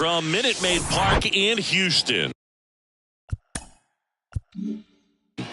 from Minute Maid Park in Houston.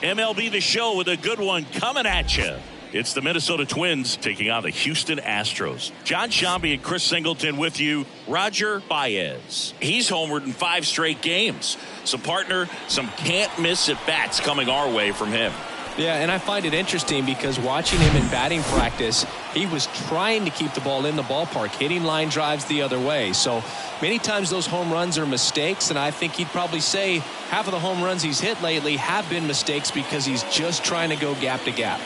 MLB The Show with a good one coming at you. It's the Minnesota Twins taking on the Houston Astros. John Sciambi and Chris Singleton with you. Roger Baez. He's homered in 5 straight games. Some can't-miss at-bats coming our way from him. Yeah, and I find it interesting because watching him in batting practice, he was trying to keep the ball in the ballpark, hitting line drives the other way. So many times those home runs are mistakes, and I think he'd probably say half of the home runs he's hit lately have been mistakes because he's just trying to go gap to gap.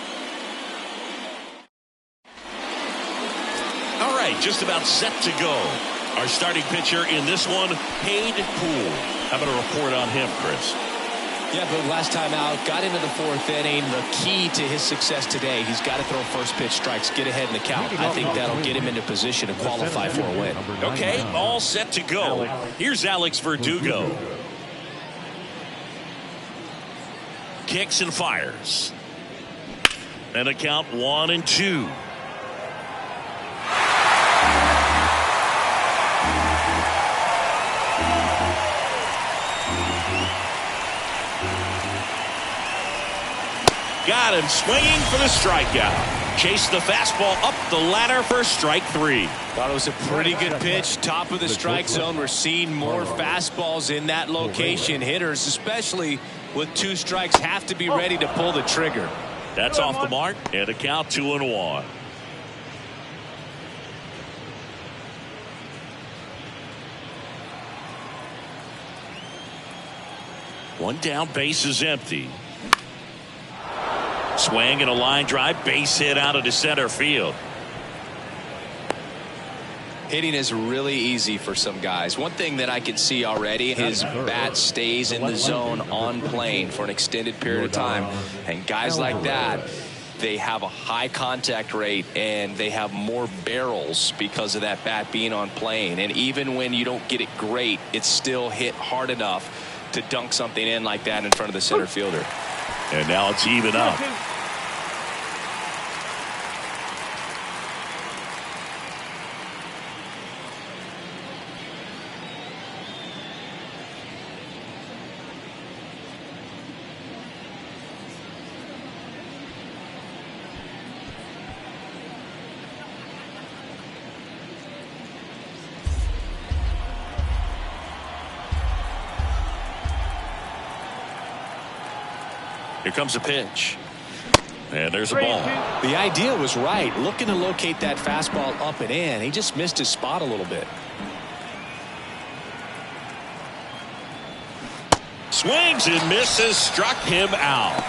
All right, just about set to go. Our starting pitcher in this one, Cade Poole. How about a report on him, Chris? Yeah, but last time out, got into the 4th inning. The key to his success today, he's got to throw first pitch strikes, get ahead in the count. I think that'll get him into position to qualify for a win. Okay, all set to go. Here's Alex Verdugo. Kicks and fires. And a count 1-2. Got him swinging for the strikeout. Chased the fastball up the ladder for strike 3. Thought it was a pretty good pitch. Top of the strike zone. We're seeing more fastballs in that location. Hitters, especially with 2 strikes, have to be ready to pull the trigger. That's off the mark, and a count 2-1. One down, base is empty. Swing and a line drive, base hit out into center field. Hitting is really easy for some guys. One thing that I can see already, his bat stays in the zone on plane for an extended period of time. And guys like that, they have a high contact rate and they have more barrels because of that bat being on plane. And even when you don't get it great, it's still hit hard enough to dunk something in like that in front of the center fielder. And now it's even up. Here comes a pitch. And there's a ball. The idea was right. Looking to locate that fastball up and in. He just missed his spot a little bit. Swings and misses. Struck him out.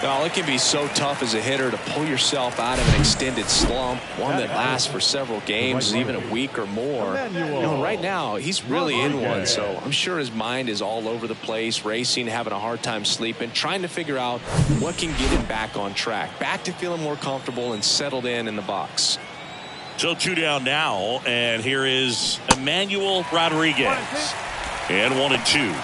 Well, it can be so tough as a hitter to pull yourself out of an extended slump, one that lasts for several games, even a week or more. Right now, he's really in one, so I'm sure his mind is all over the place, racing, having a hard time sleeping, trying to figure out what can get him back on track, back to feeling more comfortable and settled in the box. So 2 down now, and here is Emmanuel Rodriguez. And 1-2.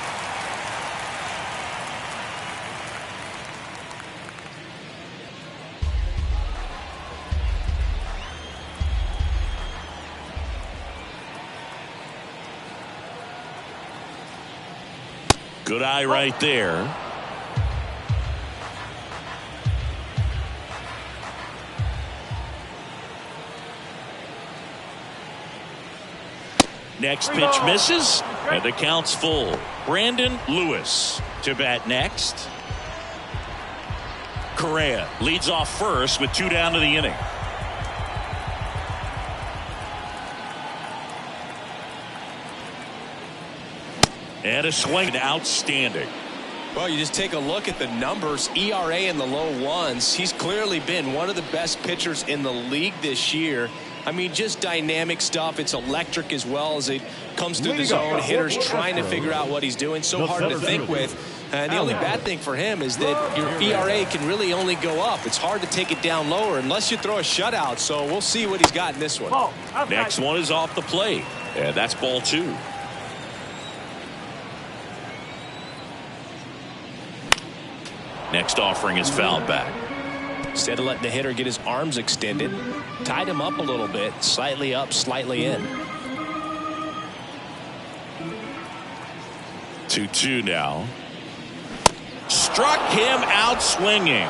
Good eye right there. Next pitch misses, and the count's full. Brandon Lewis to bat next. Correa leads off first with 2 down to the inning. And a swing, outstanding. Well, you just take a look at the numbers, ERA in the low 1s. He's clearly been one of the best pitchers in the league this year. I mean, just dynamic stuff. It's electric as well as it comes through the zone. Hitters trying to figure out what he's doing. So hard to think with. And the only bad thing for him is that your ERA can really only go up. It's hard to take it down lower unless you throw a shutout. So we'll see what he's got in this one. Next one is off the plate. And that's ball 2. Next offering is fouled back. Instead of letting the hitter get his arms extended, tied him up a little bit, slightly up, slightly in. 2-2 now. Struck him out swinging.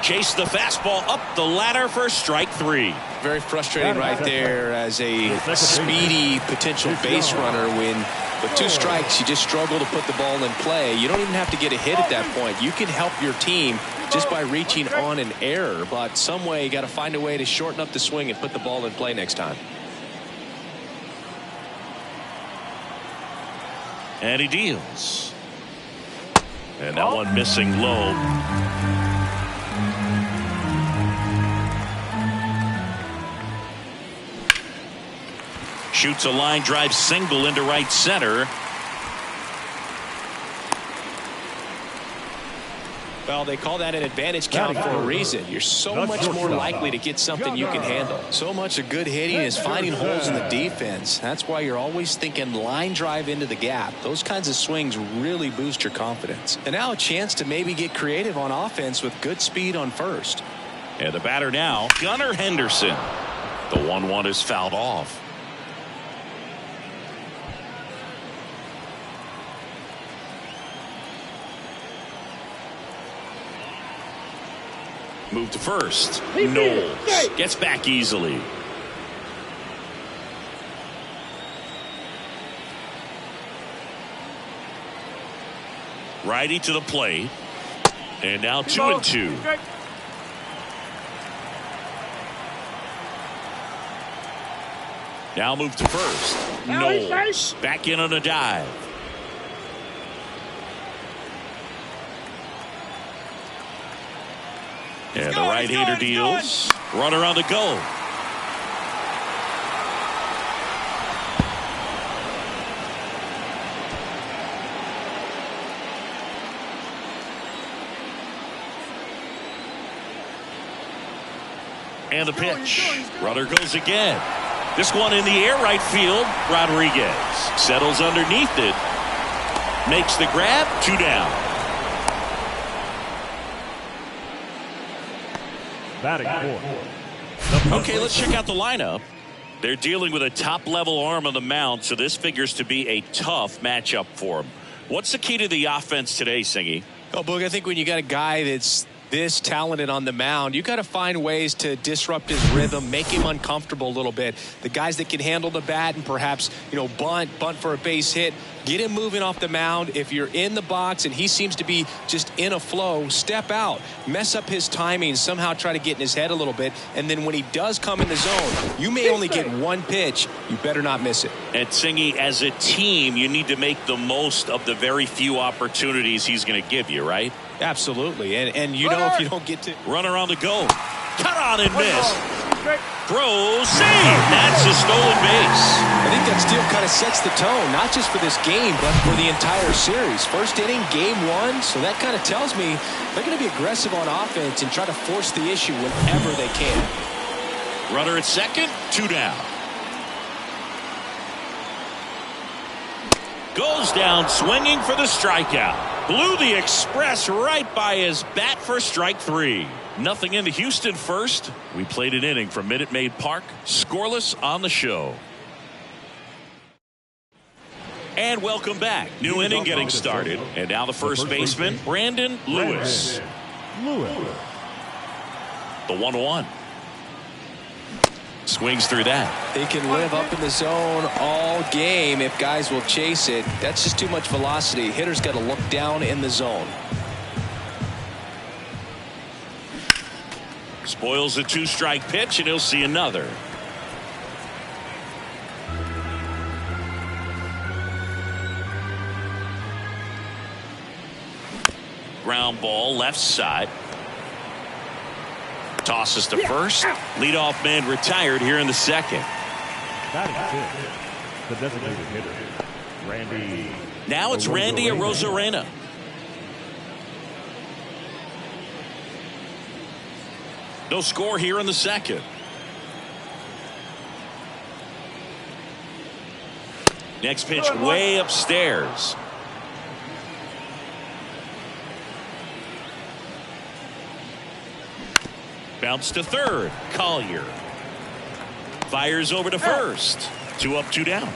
Chased the fastball up the ladder for strike 3. Very frustrating right there as a speedy potential base runner when with 2 strikes you just struggle to put the ball in play. You don't even have to get a hit at that point. You can help your team just by reaching on an error, but some way you got to find a way to shorten up the swing and put the ball in play next time. And he deals. And that one missing low. Shoots a line drive single into right center. Well, they call that an advantage count for a reason. You're so much more likely to get something you can handle. So much of good hitting is finding holes in the defense. That's why you're always thinking line drive into the gap. Those kinds of swings really boost your confidence. And now a chance to maybe get creative on offense with good speed on first. And the batter now, Gunnar Henderson. The 1-1 is fouled off. Move to first. Knowles gets back easily. Righty to the plate. And now 2-2. Now move to first. Knowles back in on a dive. And the right-hander deals. Runner on the go. And the pitch. Runner goes again. This one in the air right field. Rodriguez settles underneath it. Makes the grab. 2 down. Okay, let's check out the lineup. They're dealing with a top-level arm on the mound, so this figures to be a tough matchup for them. What's the key to the offense today, Singy? Oh, Boog, I think when you got a guy that's this talented on the mound, you got to find ways to disrupt his rhythm, make him uncomfortable a little bit. The guys that can handle the bat and perhaps, bunt for a base hit, get him moving off the mound. If you're in the box and he seems to be just in a flow, step out, mess up his timing, somehow try to get in his head a little bit. And then when he does come in the zone, you may only get one pitch. You better not miss it. And Singy, as a team, you need to make the most of the very few opportunities he's going to give you, right? Absolutely. And if you don't get to. Runner on the go. Cut on and miss. Throw, save. That's a stolen base. I think that steal kind of sets the tone, not just for this game, but for the entire series. First inning, game 1. So that kind of tells me they're going to be aggressive on offense and try to force the issue whenever they can. Runner at second, 2 down. Goes down swinging for the strikeout. Blew the express right by his bat for strike 3. Nothing into Houston first. We played an inning from Minute Maid Park. Scoreless on the show. And welcome back. New inning getting started. And now the first baseman, Brandon Lewis. The 1-1. Swings through that. They can live up in the zone all game if guys will chase it. That's just too much velocity. Hitter's got to look down in the zone. Spoils a 2-strike pitch, and he'll see another. Ground ball left side. Tosses to first. Leadoff man retired here in the second. The designated hitter, Randy. Now it's Randy Arozarena. No score here in the second. Next pitch way upstairs. Bounce to third. Collier fires over to first. 2 up, 2 down.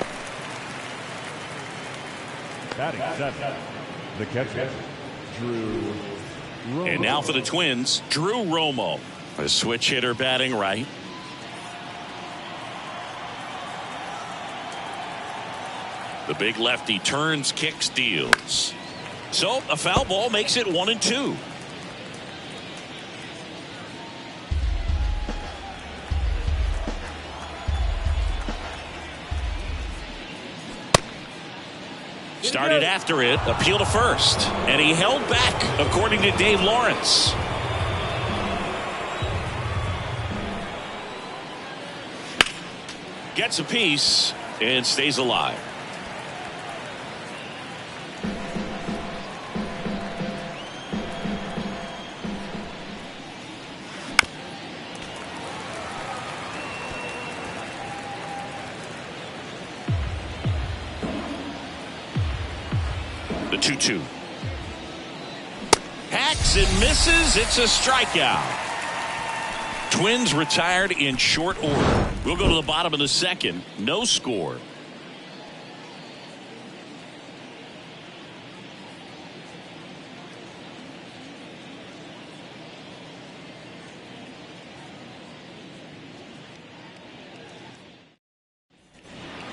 Batting 7, The catcher, Drew Romo. And now for the Twins, Drew Romo, a switch hitter batting right. The big lefty turns, kicks, deals. So a foul ball makes it 1-2. Started after it, appeal to first, and he held back, according to Dave Lawrence. Gets a piece and stays alive. The 2-2. Hacks and misses. It's a strikeout. Twins retired in short order. We'll go to the bottom of the second. No score.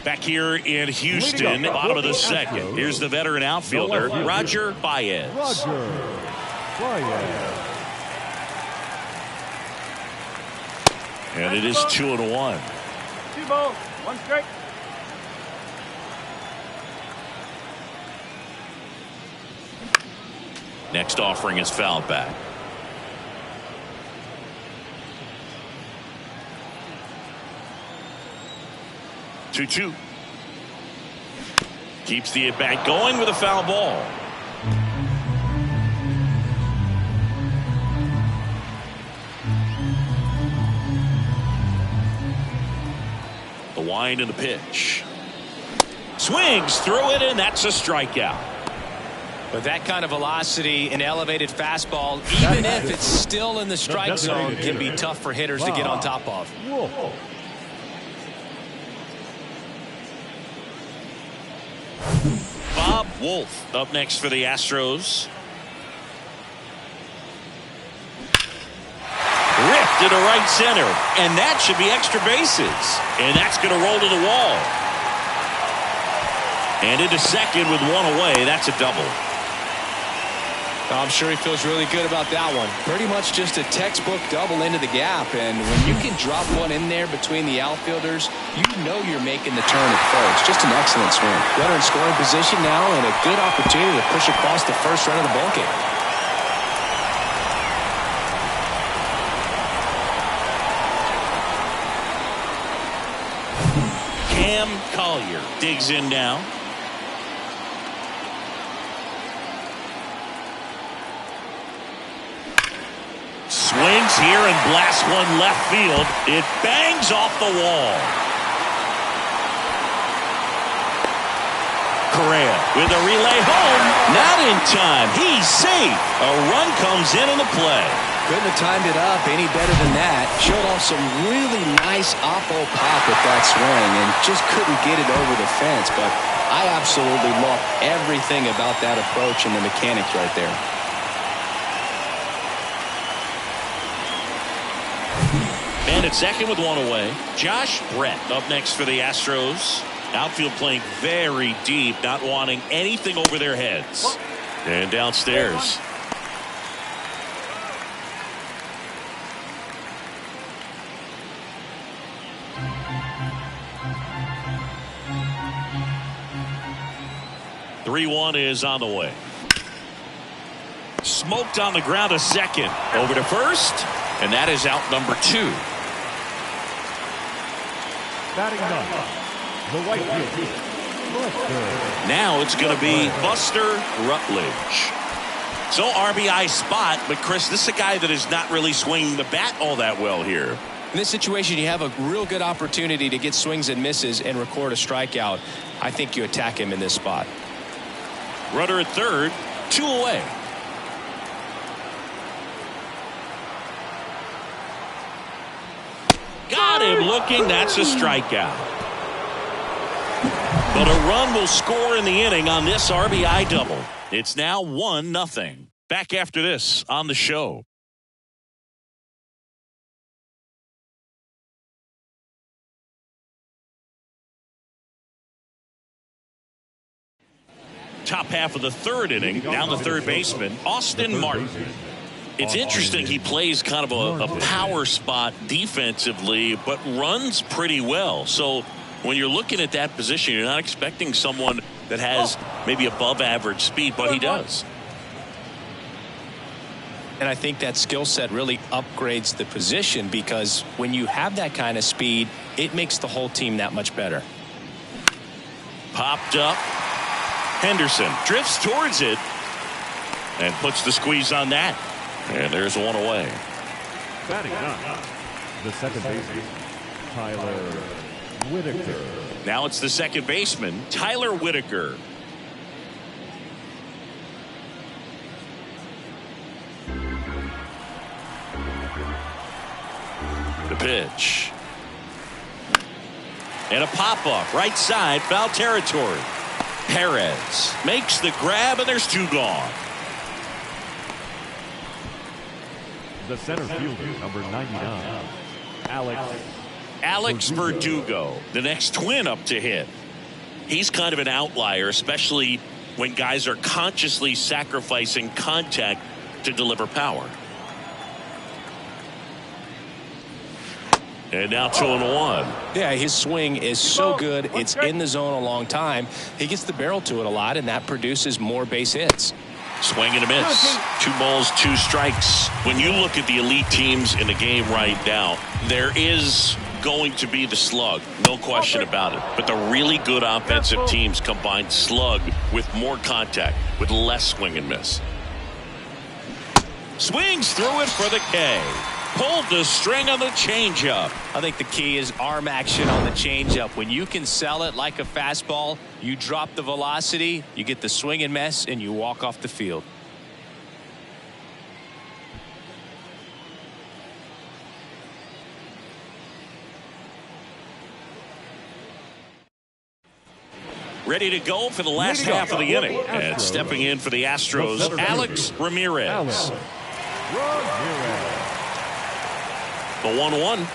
Back here in Houston, bottom of the second. Here's the veteran outfielder, Roger Baez. Roger Baez. And it is 2-1. Two-ball, one strike. Next offering is fouled back. Two. Keeps the at-bat going with a foul ball. The wind and the pitch. Swings through it, and that's a strikeout. But that kind of velocity and elevated fastball, even if it's still in the strike zone, can be tough for hitters to get on top of. Whoa. Bob Wolf up next for the Astros. Ripped into right center, and that should be extra bases, and that's going to roll to the wall. And into second with one away. That's a double. I'm sure he feels really good about that one. Pretty much just a textbook double into the gap, and when you can drop one in there between the outfielders, you know you're making the turn at first. Just an excellent swing. Runner in scoring position now, and a good opportunity to push across the first run of the ballgame. Cam Collier digs in now. Swings here and blasts one left field. It bangs off the wall. Correa with a relay home. Not in time. He's safe. A run comes in on the play. Couldn't have timed it up any better than that. Showed off some really nice oppo pop with that swing and just couldn't get it over the fence. But I absolutely love everything about that approach and the mechanics right there. And at second with one away, Josh Brett up next for the Astros. Outfield playing very deep, not wanting anything over their heads. And downstairs. (3-1) is on the way. Smoked on the ground, a second. Over to first, and that is out number 2. Batting ninth, the right fielder, Buster. Now it's going to be Buster Rutledge. So RBI spot, but Chris, this is a guy that is not really swinging the bat all that well here. In this situation, you have a real good opportunity to get swings and misses and record a strikeout. I think you attack him in this spot. Runner at third, 2 away. Got him looking. That's a strikeout. But a run will score in the inning on this RBI double. It's now 1-0. Back after this on the show. Top half of the third inning. Down the third baseman, Austin Martin. It's interesting. He plays kind of a power spot defensively, but runs pretty well. So when you're looking at that position, you're not expecting someone that has maybe above average speed, but he does. And I think that skill set really upgrades the position, because when you have that kind of speed, it makes the whole team that much better. Popped up. Henderson drifts towards it and puts the squeeze on that. And there's one away. Batting up, the second baseman, Tyler Whitaker. Now it's the second baseman, Tyler Whitaker. The pitch. And a pop-up, right side, foul territory. Perez makes the grab, and there's two gone. The center fielder, number 99, Alex Verdugo, the next twin up to hit. He's kind of an outlier, especially when guys are consciously sacrificing contact to deliver power. And now 2-1. Yeah, his swing is so good. It's in the zone a long time. He gets the barrel to it a lot, and that produces more base hits. Swing and a miss. 2 balls, 2 strikes. When you look at the elite teams in the game right now, there is going to be the slug, no question about it. But the really good offensive teams combine slug with more contact, with less swing and miss. Swings through it for the K. Pulled the string on the changeup. I think the key is arm action on the changeup. When you can sell it like a fastball, you drop the velocity, you get the swing and miss, and you walk off the field. Ready to go for the last half of the inning. And stepping in for the Astros, Alex Ramirez. The 1-1.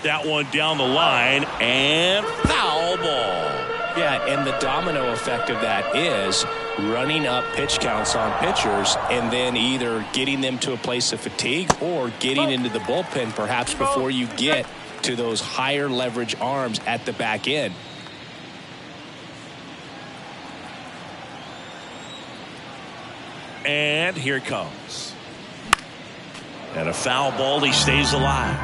That one down the line, and foul ball. Yeah, and the domino effect of that is running up pitch counts on pitchers and then either getting them to a place of fatigue or getting into the bullpen perhaps before you get to those higher leverage arms at the back end. And here it comes. And a foul ball. He stays alive.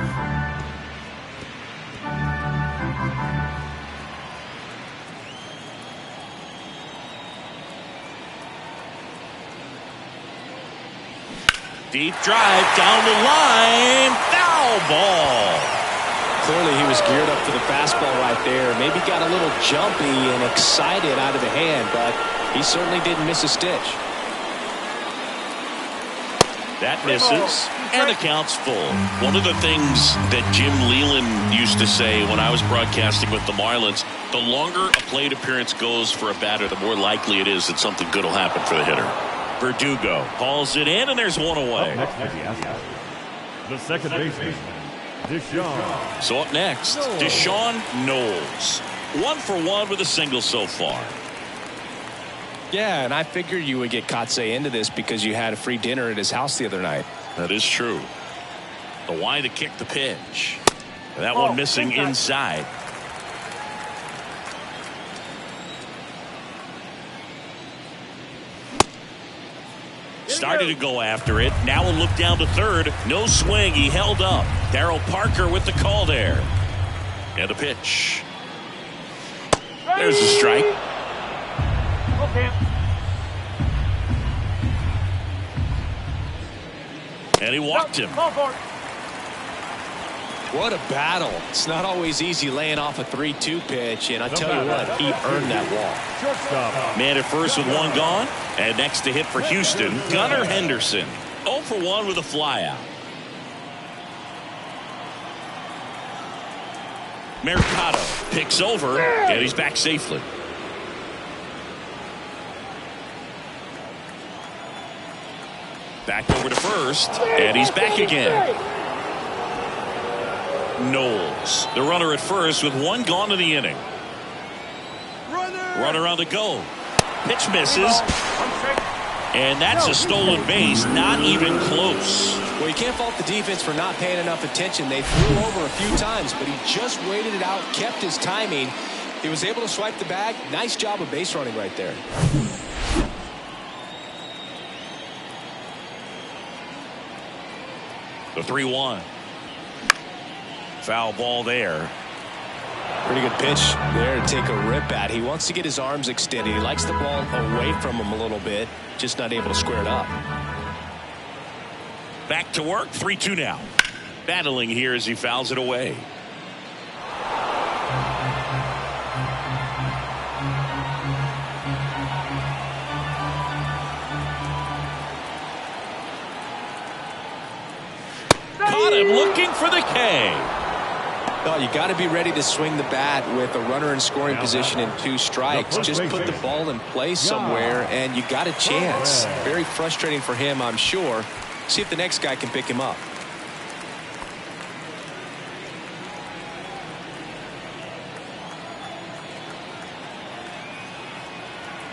Deep drive down the line. Foul ball. Clearly he was geared up for the fastball right there. Maybe got a little jumpy and excited out of the hand, but he certainly didn't miss a stitch. That misses, and the count's full. One of the things that Jim Leyland used to say when I was broadcasting with the Marlins, the longer a plate appearance goes for a batter, the more likely it is that something good will happen for the hitter. Verdugo hauls it in, and there's one away. The second baseman, Deshaun. So up next, Deshaun Knowles. 1 for 1 with a single so far. Yeah, and I figured you would get Kotsay into this because you had a free dinner at his house the other night. That is true. The wide to kick the pitch. That one missing inside. Started to go after it. Now we'll look down to third. No swing. He held up. Darryl Parker with the call there. And a pitch. There's a strike. And he walked him. What a battle. It's not always easy laying off a 3-2 pitch, and I tell you what, he earned that walk. Man at first with one gone, and next to hit for Houston, Gunnar Henderson. 0 for 1 with a flyout. Mercado picks over, and he's back safely. Back over to first, and he's back again. Knowles, the runner at first with one gone in the inning. Runner on the go. Pitch misses. And that's a stolen base, not even close. Well, you can't fault the defense for not paying enough attention. They threw over a few times, but he just waited it out, kept his timing. He was able to swipe the bag. Nice job of base running right there. The 3-1. Foul ball there. Pretty good pitch there to take a rip at. He wants to get his arms extended. He likes the ball away from him a little bit. Just not able to square it up. Back to work. 3-2 now. Battling here as he fouls it away. Caught him looking for the K. No, you got to be ready to swing the bat with a runner in scoring position and 2 strikes. Just put the ball in place somewhere and you got a chance. Very frustrating for him, I'm sure. See if the next guy can pick him up.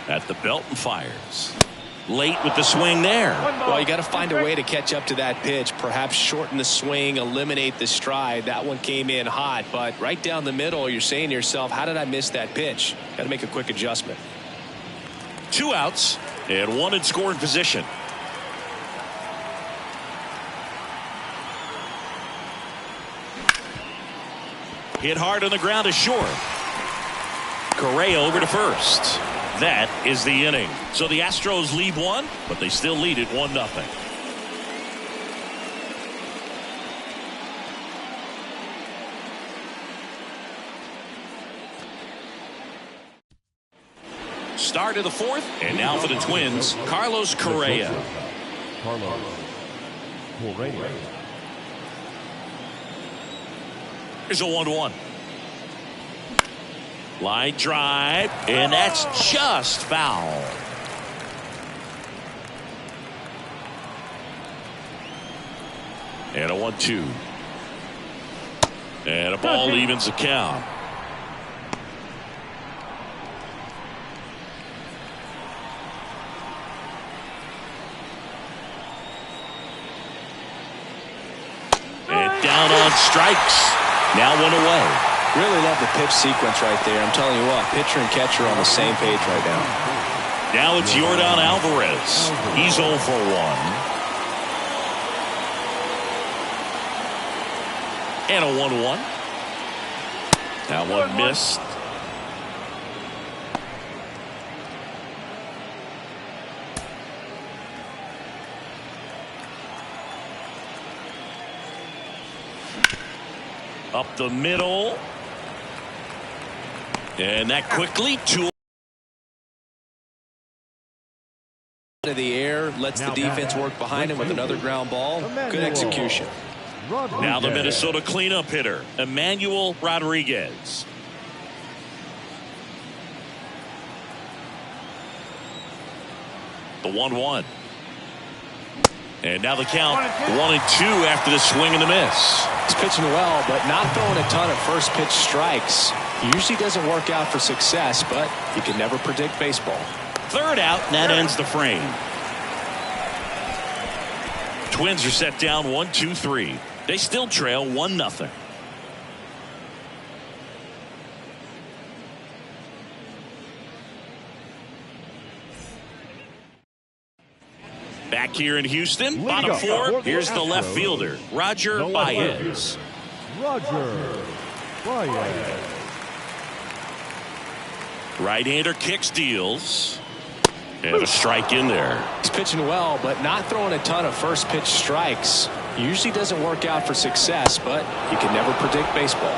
At the belt and fires. Late with the swing there. Well, you got to find a way to catch up to that pitch. Perhaps shorten the swing, eliminate the stride. That one came in hot, but right down the middle, you're saying to yourself, how did I miss that pitch? Got to make a quick adjustment. 2 outs and 1 in scoring position. Hit hard on the ground is short. Correa over to first. That is the inning. So the Astros lead 1, but they still lead it 1-0. Start of the 4th, and now for the Twins, Carlos Correa. Carlos Correa. Here's a 1-1. Line drive, and that's just foul. And a 1-2. And a ball evens the count. And down on strikes. Now 1 away. Really love the pitch sequence right there. I'm telling you what, pitcher and catcher are on the same page right now. Now it's Yordan Alvarez. He's 0 for 1. And a 1-1. That one missed. Up the middle. And that quickly to of the air, lets the defense work behind him with another ground ball. Good execution. Now the Minnesota cleanup hitter, Emmanuel Rodriguez. The 1-1. And now the count 1-2 after the swing and the miss. He's pitching well, but not throwing a ton of first pitch strikes. Usually doesn't work out for success, but you can never predict baseball. 3rd out, and that ends the frame. Twins are set down 1-2-3. They still trail 1-0. Back here in Houston, bottom 4. Here's the left fielder, Roger Baez. Roger Baez. Right-hander kicks, deals. And a strike in there. He's pitching well, but not throwing a ton of first pitch strikes. Usually doesn't work out for success, but you can never predict baseball.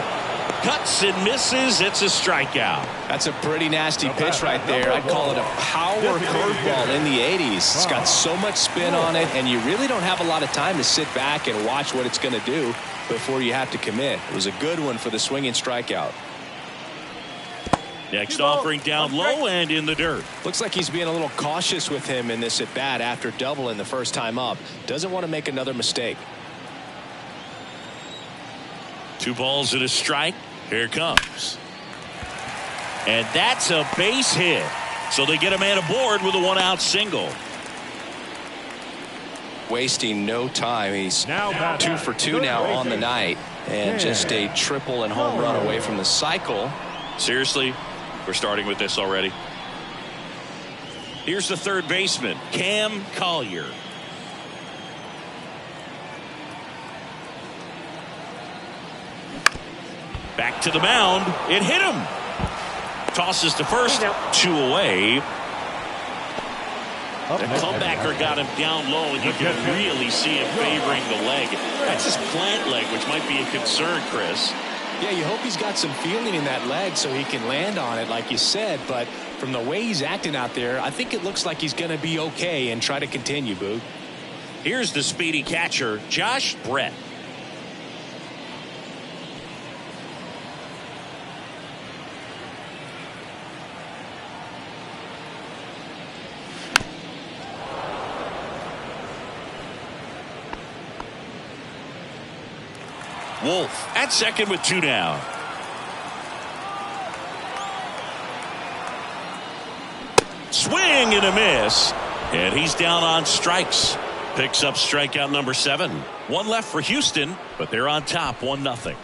Cuts and misses. It's a strikeout. That's a pretty nasty pitch right there. I'd call it a power curveball in the 80s. It's got so much spin on it, and you really don't have a lot of time to sit back and watch what it's going to do before you have to commit. It was a good one for the swinging strikeout. Next offering down low and in the dirt. Looks like he's being a little cautious with him in this at bat after doubling the first time up. Doesn't want to make another mistake. 2 balls and a strike. Here it comes. And that's a base hit. So they get a man aboard with a 1-out single. Wasting no time. He's Now 2 for 2 now on the night. And just a triple and home run away from the cycle. Seriously, we're starting with this already. Here's the third baseman, Cam Collier. Back to the mound. It hit him. Tosses to first. 2 away. The comebacker got him down low, and you can really see him favoring the leg. That's his plant leg, which might be a concern, Chris. Yeah, you hope he's got some feeling in that leg so he can land on it, like you said. But from the way he's acting out there, I think it looks like he's going to be okay and try to continue, Boog. Here's the speedy catcher, Josh Brett. Wolf at second with 2 down. Swing and a miss. And he's down on strikes. Picks up strikeout number 7. 1 left for Houston, but they're on top 1-0.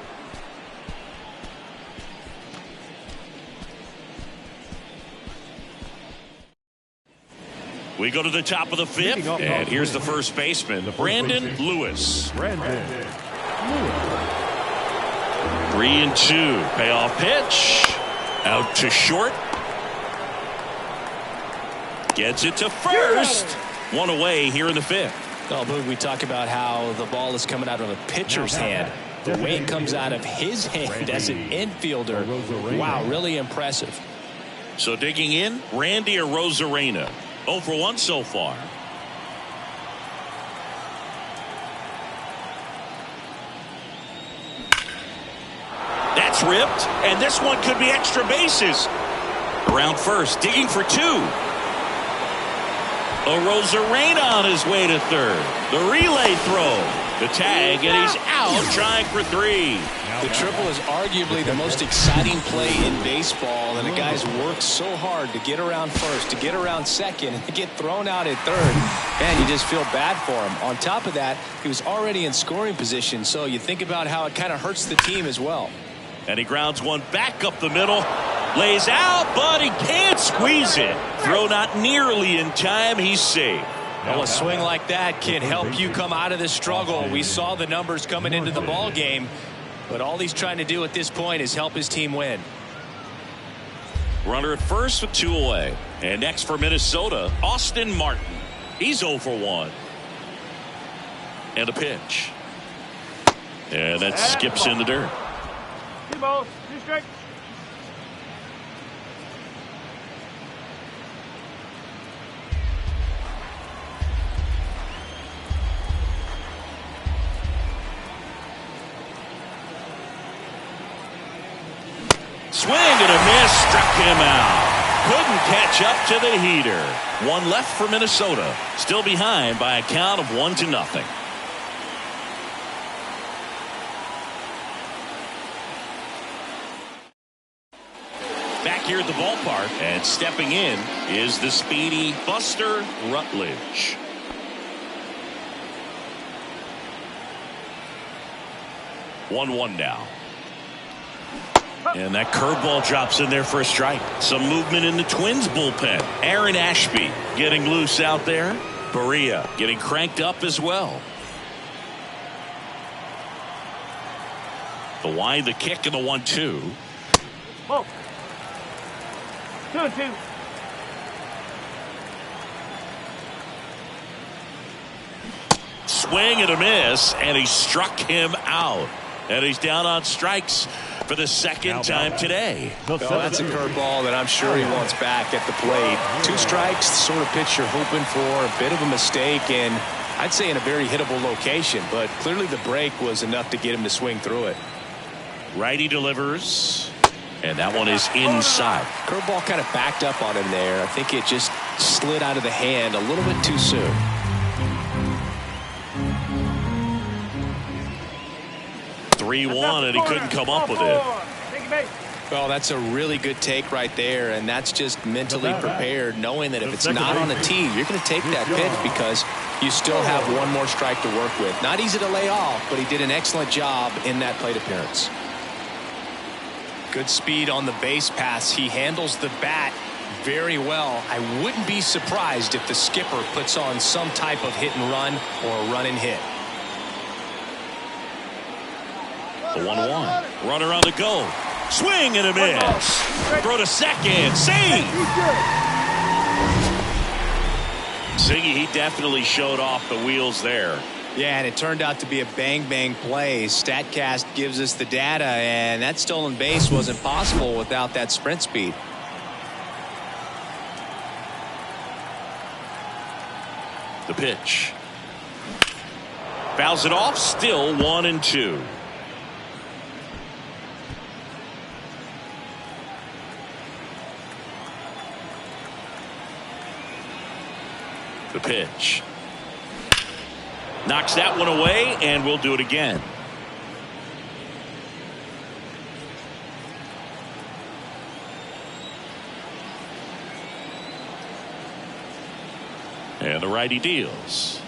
We go to the top of the 5th, and here's the first baseman, Brandon Lewis. 3-2. Payoff pitch. Out to short. Gets it to first. 1 away here in the 5th. Oh, Boog, we talk about how the ball is coming out of a pitcher's hand. The way it comes out of his hand as an infielder. Wow, really impressive. So digging in, Randy Arozarena. 0 for 1 so far. That's ripped, and this one could be extra bases. Around first, digging for 2. Arozarena on his way to third. The relay throw. The tag, and he's out trying for 3. The triple is arguably the most exciting play in baseball, and the guys work so hard to get around first, to get around second, and to get thrown out at third. Man, you just feel bad for him. On top of that, he was already in scoring position, so you think about how it kind of hurts the team as well. And he grounds one back up the middle. Lays out, but he can't squeeze it. Throw not nearly in time. He's safe. Well, a swing like that can help you come out of this struggle. We saw the numbers coming into the ball game, but all he's trying to do at this point is help his team win. Runner at first with 2 away. And next for Minnesota, Austin Martin. He's 0 for 1. And a pitch. And that skips in the dirt. 2 balls, 2 strikes. Swing and a miss, struck him out. Couldn't catch up to the heater. 1 left for Minnesota. Still behind by a count of 1-0. Back here at the ballpark, and stepping in is the speedy Buster Rutledge. One now. And that curveball drops in there for a strike. Some movement in the Twins bullpen. Aaron Ashby getting loose out there. Berea getting cranked up as well. The wind, the kick, and the 1-2. Whoa. 2-2. Swing and a miss, and he struck him out. And he's down on strikes for the second time today. Oh, that's a curveball that I'm sure he wants back at the plate. 2 strikes, the sort of pitch you're hoping for. A bit of a mistake, and I'd say in a very hittable location. But clearly the break was enough to get him to swing through it. Righty delivers. And that one is inside. Curveball kind of backed up on him there. I think it just slid out of the hand a little bit too soon. (3-1), and he couldn't come up with it. Well, that's a really good take right there, and that's just mentally prepared, knowing that if it's not on the tee, you're going to take that pitch because you still have one more strike to work with. Not easy to lay off, but he did an excellent job in that plate appearance. Good speed on the base pass. He handles the bat very well. I wouldn't be surprised if the skipper puts on some type of hit and run or a run and hit. The 1-1. Runner on the go. Swing and a miss. Throw to second. Save. Ziggy, he definitely showed off the wheels there. Yeah, and it turned out to be a bang-bang play. StatCast gives us the data, and that stolen base wasn't possible without that sprint speed. The pitch. Fouls it off. Still 1-2. The pitch. Knocks that one away, and we'll do it again. And the righty deals.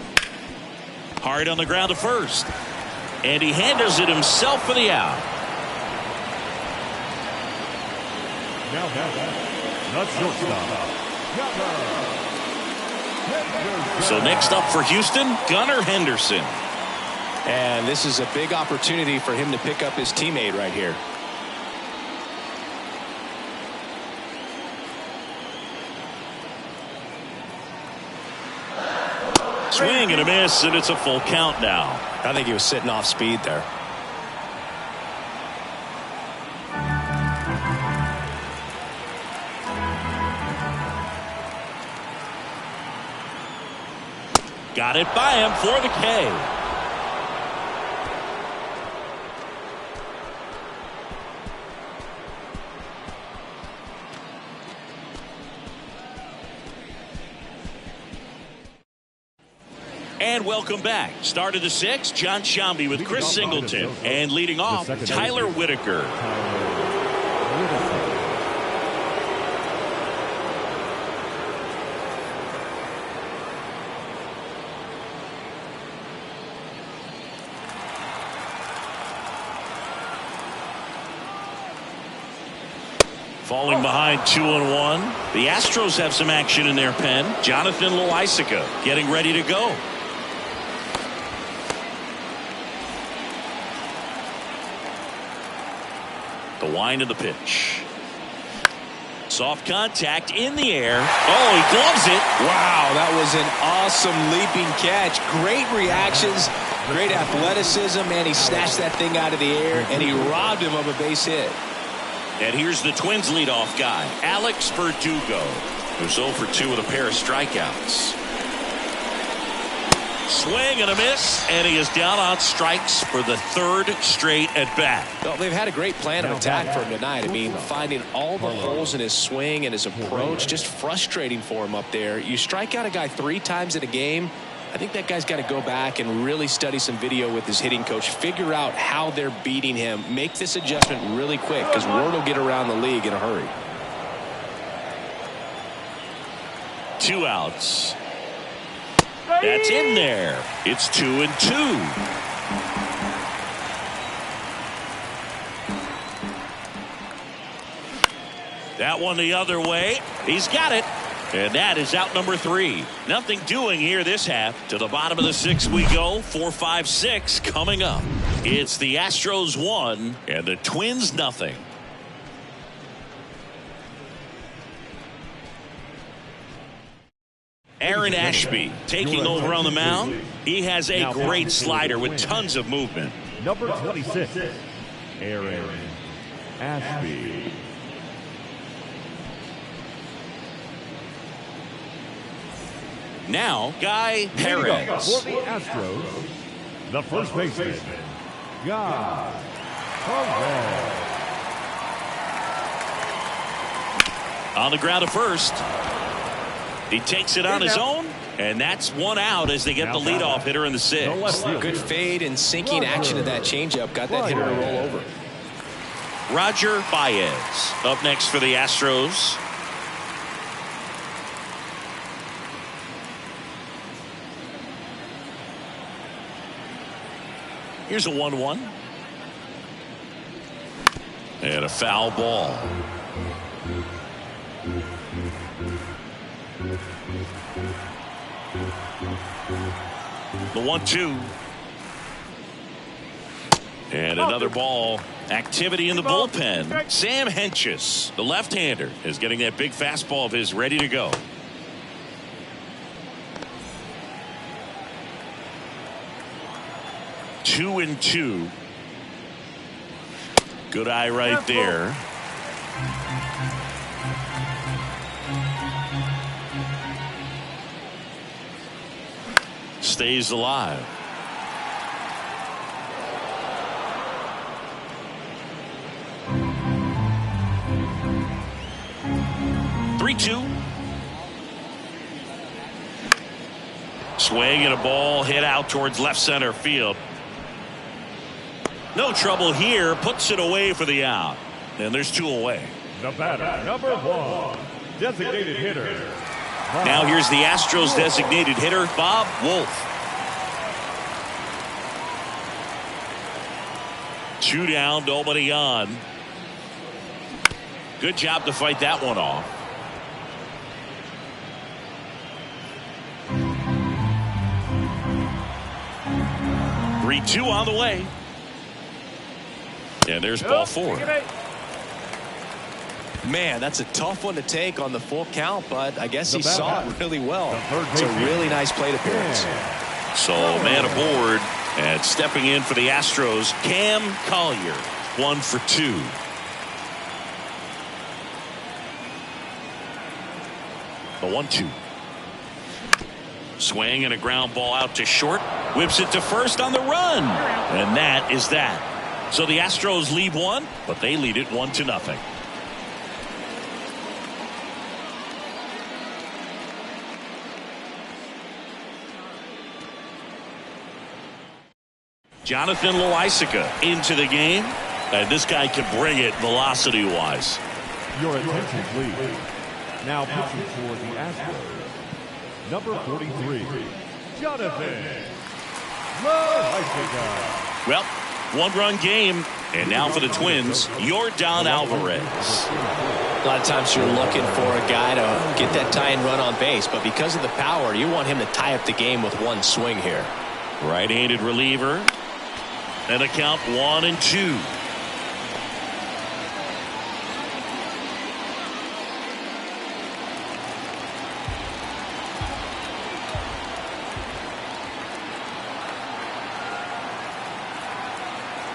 Hard on the ground to first. And he handles it himself for the out. Now that's shortstop. So next up for Houston, Gunnar Henderson. And this is a big opportunity for him to pick up his teammate right here. Swing and a miss, and it's a full count now. I think he was sitting off speed there. Got it by him for the K. And welcome back. Start of the sixth, Jon Sciambi with Chris Singleton. And leading off, Tyler Whitaker. Falling behind 2-1. The Astros have some action in their pen. Jonathan Loaisiga getting ready to go. The wind of the pitch. Soft contact in the air. Oh, he gloves it. Wow, that was an awesome leaping catch. Great reactions, great athleticism, and he snatched that thing out of the air, and he robbed him of a base hit. And here's the Twins leadoff guy, Alex Verdugo, who's 0 for 2 with a pair of strikeouts. Swing and a miss, and he is down on strikes for the third straight at bat. Well, they've had a great plan of attack for him tonight. I mean, finding all the holes in his swing and his approach, just frustrating for him up there. You strike out a guy 3 times in a game, I think that guy's got to go back and really study some video with his hitting coach, figure out how they're beating him, make this adjustment really quick because word will get around the league in a hurry. 2 outs. That's in there. It's 2-2. That one the other way. He's got it. And that is out number 3. Nothing doing here this half. To the bottom of the 6th we go. 4, 5, 6 coming up. It's the Astros 1 and the Twins nothing. Aaron Ashby taking over on the mound. He has a great slider with tons of movement. Number 26, Aaron Ashby. Now, Guy Perez. For the Astros, the first baseman, Guy Perez. On the ground at first. He takes it on his own, and that's one out as they get the leadoff hitter in the sixth. Good fade and sinking action of that changeup. Got that hitter to roll over. Roger Baez up next for the Astros. Here's a 1-1. And a foul ball. The 1-2. And another ball. Activity in the bullpen. Sam Hentges, the left-hander, is getting that big fastball of his ready to go. Two and two. Good eye right there. Stays alive. Three-two. Swing and a ball hit out towards left center field. No trouble here. Puts it away for the out. And there's two away. The batter, number 1, designated hitter. Now here's the Astros designated hitter, Bob Wolf. 2 down, nobody on. Good job to fight that one off. Three-two on the way. And there's ball 4. Man, that's a tough one to take on the full count, but I guess he saw it really well. It's a really nice plate appearance. So man aboard, and stepping in for the Astros, Cam Collier, 1 for 2. The 1-2. Swing and a ground ball out to short. Whips it to first on the run. And that is that. So the Astros lead 1, but they lead it 1-0. Jonathan Loaisiga into the game. And this guy can bring it velocity-wise. Your attention, please. Now pitching for the Astros, number 43, Jonathan Loaisiga. Well, 1-run game. And now for the Twins, Yordan Alvarez. A lot of times you're looking for a guy to get that tying run on base, but because of the power, you want him to tie up the game with one swing here. Right-handed reliever. And a count 1-2.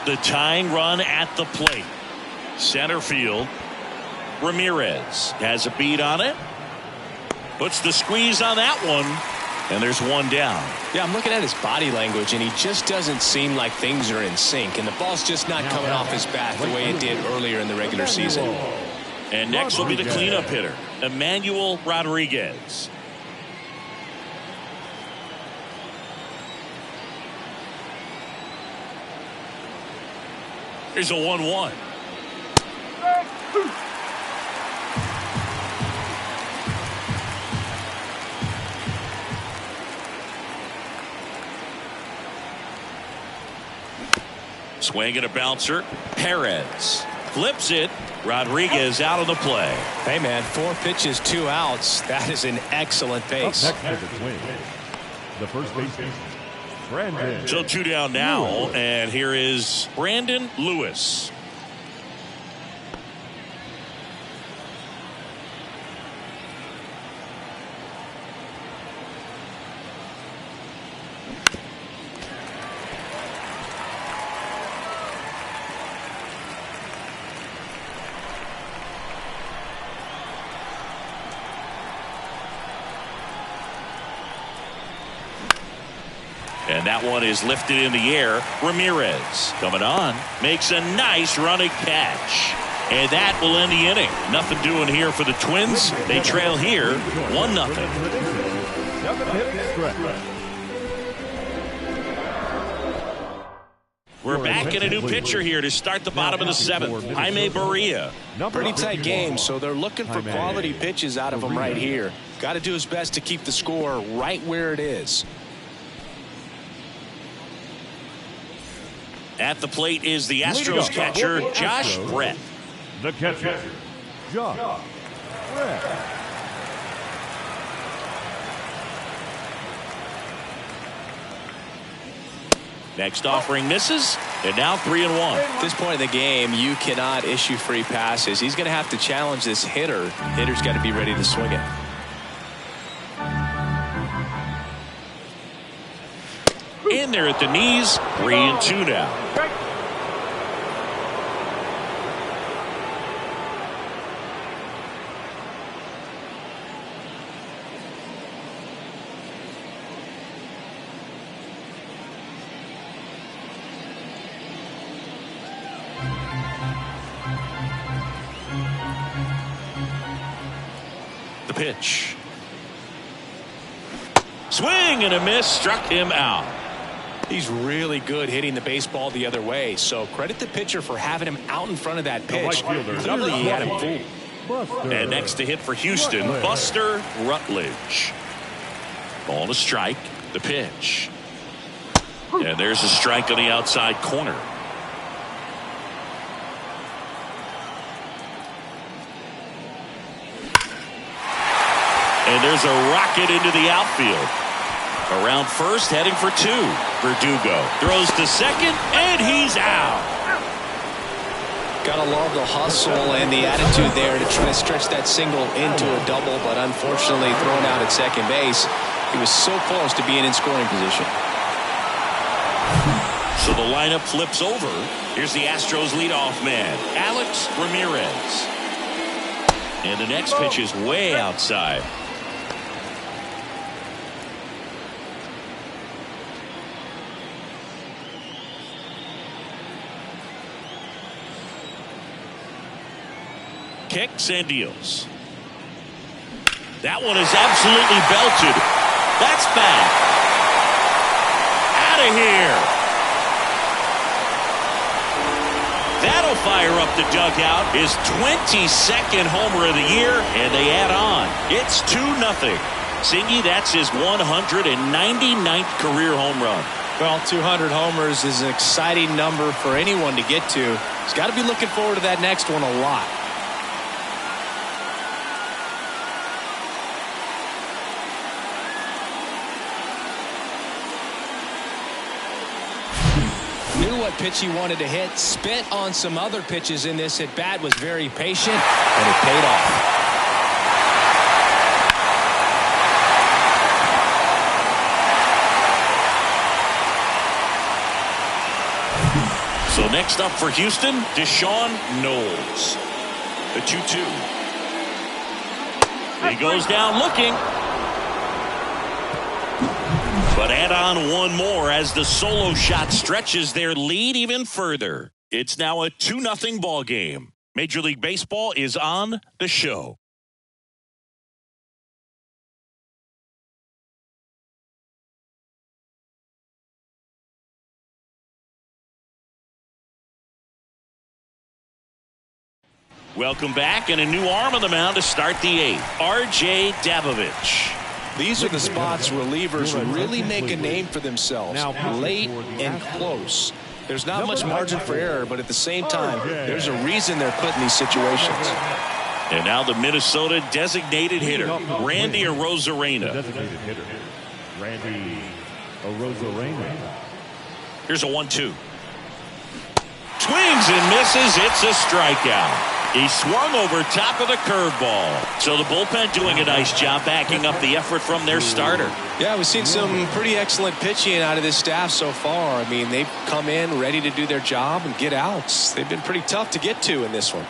The tying run at the plate. Center field. Ramirez has a beat on it. Puts the squeeze on that one. And there's one down. Yeah, I'm looking at his body language, and he just doesn't seem like things are in sync. And the ball's just not coming off his bat the way it did earlier in the regular season. And next will be the cleanup hitter, Emmanuel Rodriguez. Here's a 1-1. Swing and a bouncer. Perez flips it. Rodriguez out of the play. Hey, man, 4 pitches, 2 outs. That is an excellent pace. Up next for the Twins, the first baseman, Brandon. So 2 down now, and here is Brandon Lewis. And that one is lifted in the air. Ramirez coming on, makes a nice running catch. And that will end the inning. Nothing doing here for the Twins. They trail here 1-0. We're back in a new pitcher here to start the bottom of the 7th. Jaime Barria. Pretty tight game, so they're looking for quality pitches out of him right here. Got to do his best to keep the score right where it is. At the plate is the Astros catcher, Josh Brett. The catcher, Josh Brett. Next offering misses, and now 3-1. At this point in the game, you cannot issue free passes. He's going to have to challenge this hitter. Hitter's got to be ready to swing it. In there at the knees, 3-2 now. The pitch. Swing and a miss, struck him out. He's really good hitting the baseball the other way, so credit the pitcher for having him out in front of that pitch. Clearly he had him fooled. And next to hit for Houston, Buster Rutledge. Ball to strike. The pitch. And there's a strike on the outside corner. And there's a rocket into the outfield. Around first, heading for 2. Verdugo throws to second, and he's out. Gotta love the hustle and the attitude there to try to stretch that single into a double, but unfortunately thrown out at second base. He was so close to being in scoring position. So the lineup flips over. Here's the Astros leadoff man, Alex Ramirez. And the next pitch is way outside. Kicks and deals. That one is absolutely belted. That's bad. Out of here. That'll fire up the dugout. His 22nd homer of the year, and they add on. It's 2-0. Singy, that's his 199th career home run. Well, 200 homers is an exciting number for anyone to get to. He's got to be looking forward to that next one a lot. What pitch he wanted to hit, spent on some other pitches in this at bat, was very patient, and it paid off. So next up for Houston, Deshaun Knowles. The 2-2. He goes down looking. But add on one more as the solo shot stretches their lead even further. It's now a 2-0 ball game. Major League Baseball is on the show. Welcome back, and a new arm on the mound to start the 8th. R.J. Dabovich. These are the spots relievers really make a name for themselves. Late and close. There's not much margin for error, but at the same time, there's a reason they're put in these situations. And now the Minnesota designated hitter, Randy Arozarena. Designated hitter, Randy Arozarena. Here's a 1-2. Swings and misses. It's a strikeout. He swung over top of the curveball. So the bullpen doing a nice job backing up the effort from their starter. Yeah, we've seen some pretty excellent pitching out of this staff so far. I mean, they've come in ready to do their job and get outs. They've been pretty tough to get to in this one.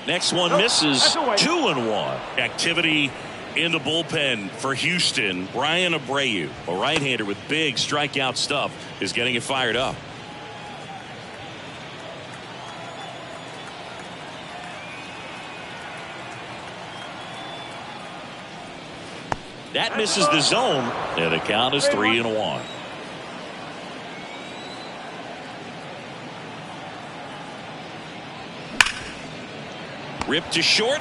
Next one misses. 2-1. Activity in the bullpen for Houston. Brian Abreu, a right-hander with big strikeout stuff, is getting it fired up. That misses the zone, and the count is 3-1. Ripped to short.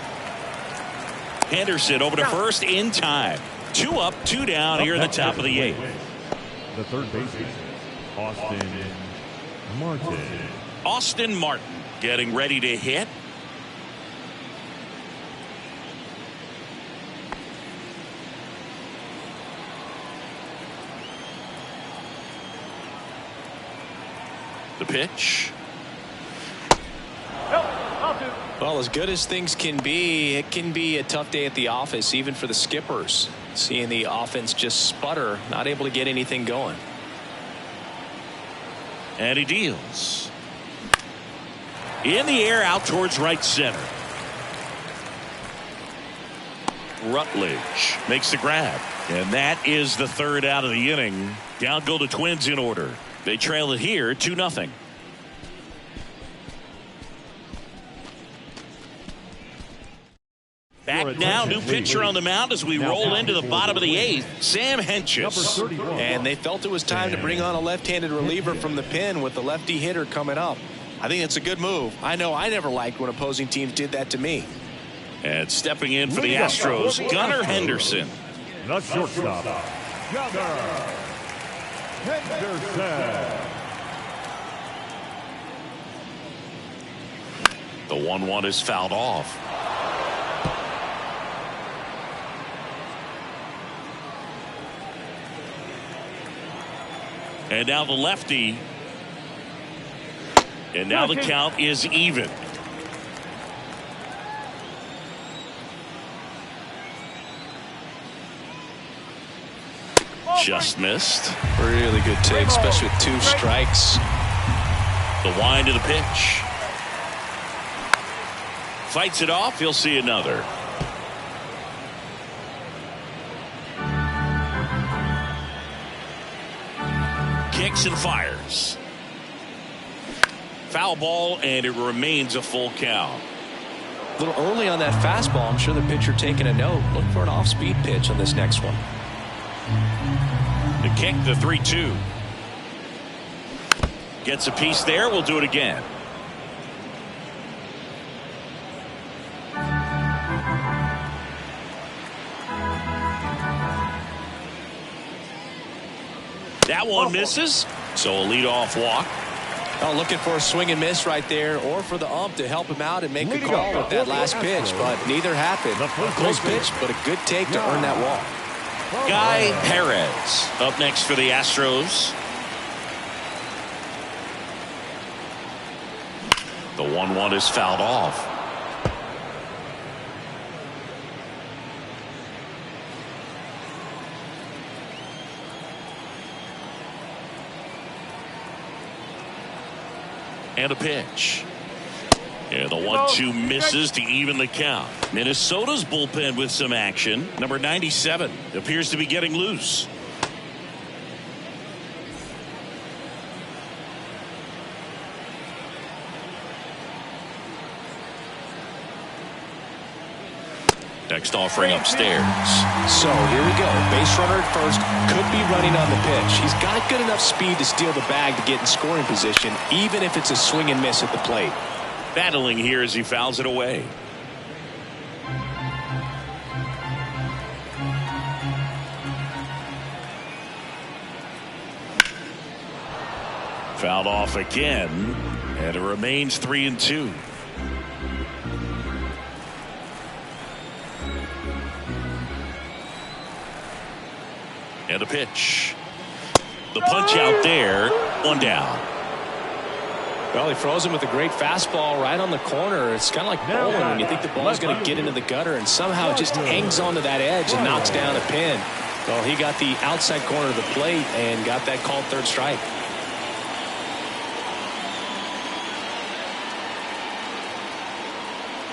Henderson over to first in time. 2 up, 2 down here in the top of the 8th. The third baseman, Austin Martin. Austin Martin getting ready to hit. The pitch. Well, as good as things can be, it can be a tough day at the office, even for the skippers. Seeing the offense just sputter, not able to get anything going. And he deals. In the air, out towards right center. Rutledge makes the grab. And that is the third out of the inning. Down go the Twins in order. They trail it here 2-0. Back now, new pitcher on the mound as we roll into the bottom of the 8th, Sam Hentges. And they felt it was time to bring on a left-handed reliever from the pen with the lefty hitter coming up. I think it's a good move. I know I never liked when opposing teams did that to me. And stepping in for the Astros, Gunnar Henderson. The shortstop, Gunnar Henderson. The 1-1 is fouled off. And now the lefty. And now the count is even. Just missed. Really good take, especially with 2 strikes. The wind of the pitch. Fights it off. He'll see another. Kicks and fires. Foul ball, and it remains a full count. A little early on that fastball. I'm sure the pitcher taking a note. Look for an off-speed pitch on this next one. The kick, the 3-2. Gets a piece there. We'll do it again. That one misses, so a leadoff walk. Oh, looking for a swing and miss right there, or for the ump to help him out and make a call with that last pitch, but neither happened. Close pitch, but a good take to earn that walk. Guy Perez up next for the Astros. The 1-1 is fouled off. And a pitch. And the 1-2 misses to even the count. Minnesota's bullpen with some action. Number 97 appears to be getting loose. Next offering upstairs. So here we go. Base runner at first. Could be running on the pitch. He's got good enough speed to steal the bag to get in scoring position, even if it's a swing and miss at the plate. Battling here as he fouls it away. Fouled off again, and it remains 3-2. And a pitch. The punch out there. 1 down. Well, he froze him with a great fastball right on the corner. It's kind of like bowling when you think the ball's going to get into the gutter and somehow it just hangs onto that edge and knocks down a pin. Well, he got the outside corner of the plate and got that called third strike.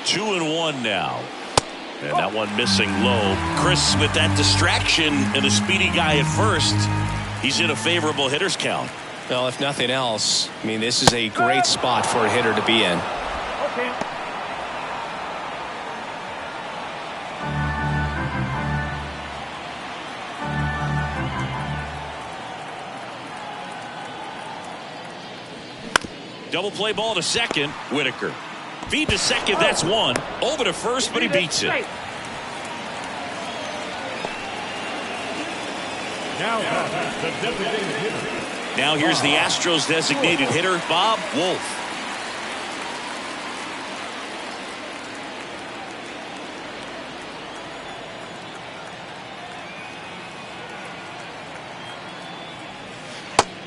Two and one now. And that one missing low. Chris, with that distraction and a speedy guy at first, he's in a favorable hitter's count. Well, if nothing else, I mean, this is a great spot for a hitter to be in. Okay. Double play ball to second. Whitaker. Feed to second. That's one. Over to first, but he beats it. Now here's the Astros designated hitter, Bob Wolf.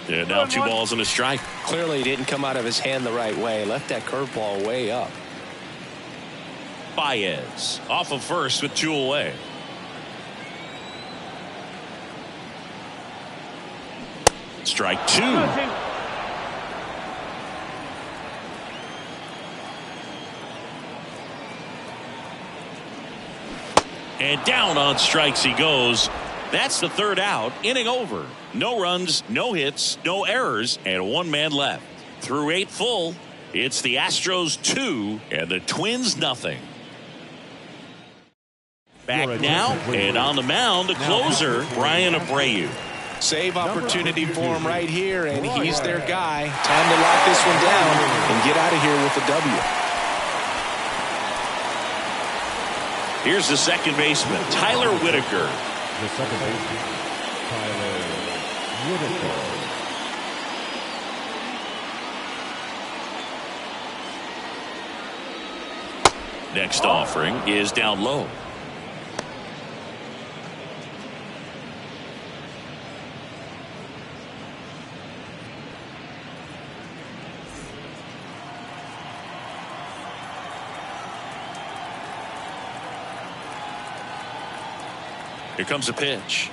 And now 2 balls and a strike. Clearly he didn't come out of his hand the right way. Left that curveball way up. Baez off of first with 2 away. Strike 2. And down on strikes he goes. That's the 3rd out. Inning over. No runs, no hits, no errors, and 1 man left. Through 8 full, it's the Astros 2 and the Twins nothing. Back now, and on the mound, the closer, Brian Abreu. Save opportunity for him right here, and he's their guy. Time to lock this one down and get out of here with the W. Here's the second baseman, Tyler Whitaker. The second baseman, Tyler Whitaker. Next offering is down low. Here comes a pitch.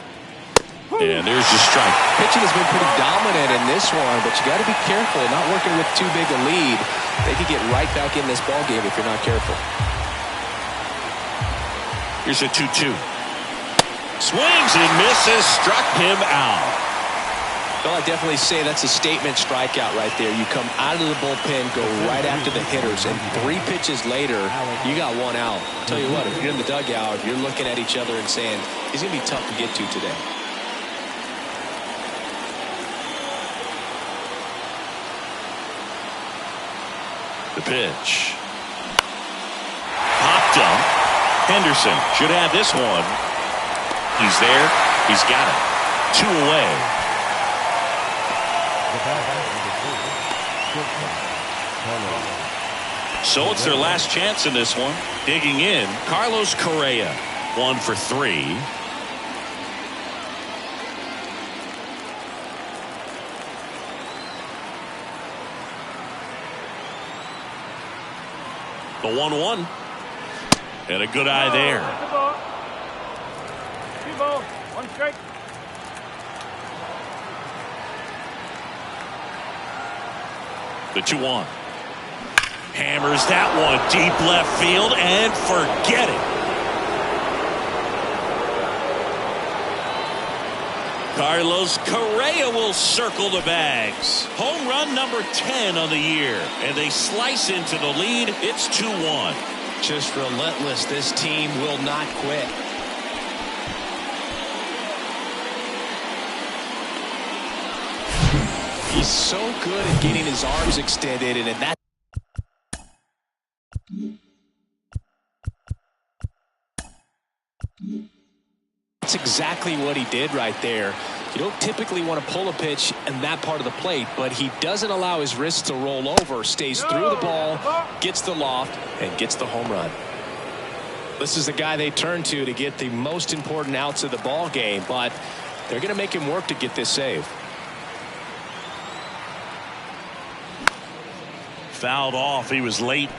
And there's the strike. Pitching has been pretty dominant in this one, but you got to be careful. Not working with too big a lead. They could get right back in this ball game if you're not careful. Here's a 2-2. Swings and misses. Struck him out. Well, I definitely say that's a statement strikeout right there. You come out of the bullpen, go right after the hitters, and 3 pitches later, you got 1 out. I'll tell you what, if you're in the dugout, you're looking at each other and saying, he's going to be tough to get to today. The pitch. Popped up. Henderson should have this one. He's there. He's got it. 2 away. So it's their last chance in this one. Digging in, Carlos Correa. 1 for 3. The 1-1. And a good eye there. 2 balls, 1 strike. The 2-1. Hammers that one deep left field and forget it. Carlos Correa will circle the bags. Home run number 10 on the year. And they slice into the lead. It's 2-1. Just relentless. This team will not quit. He's so good at getting his arms extended, and that's exactly what he did right there. You don't typically want to pull a pitch in that part of the plate, but he doesn't allow his wrists to roll over, stays through the ball, gets the loft, and gets the home run. This is the guy they turn to get the most important outs of the ball game, but they're going to make him work to get this save. Fouled off. He was late.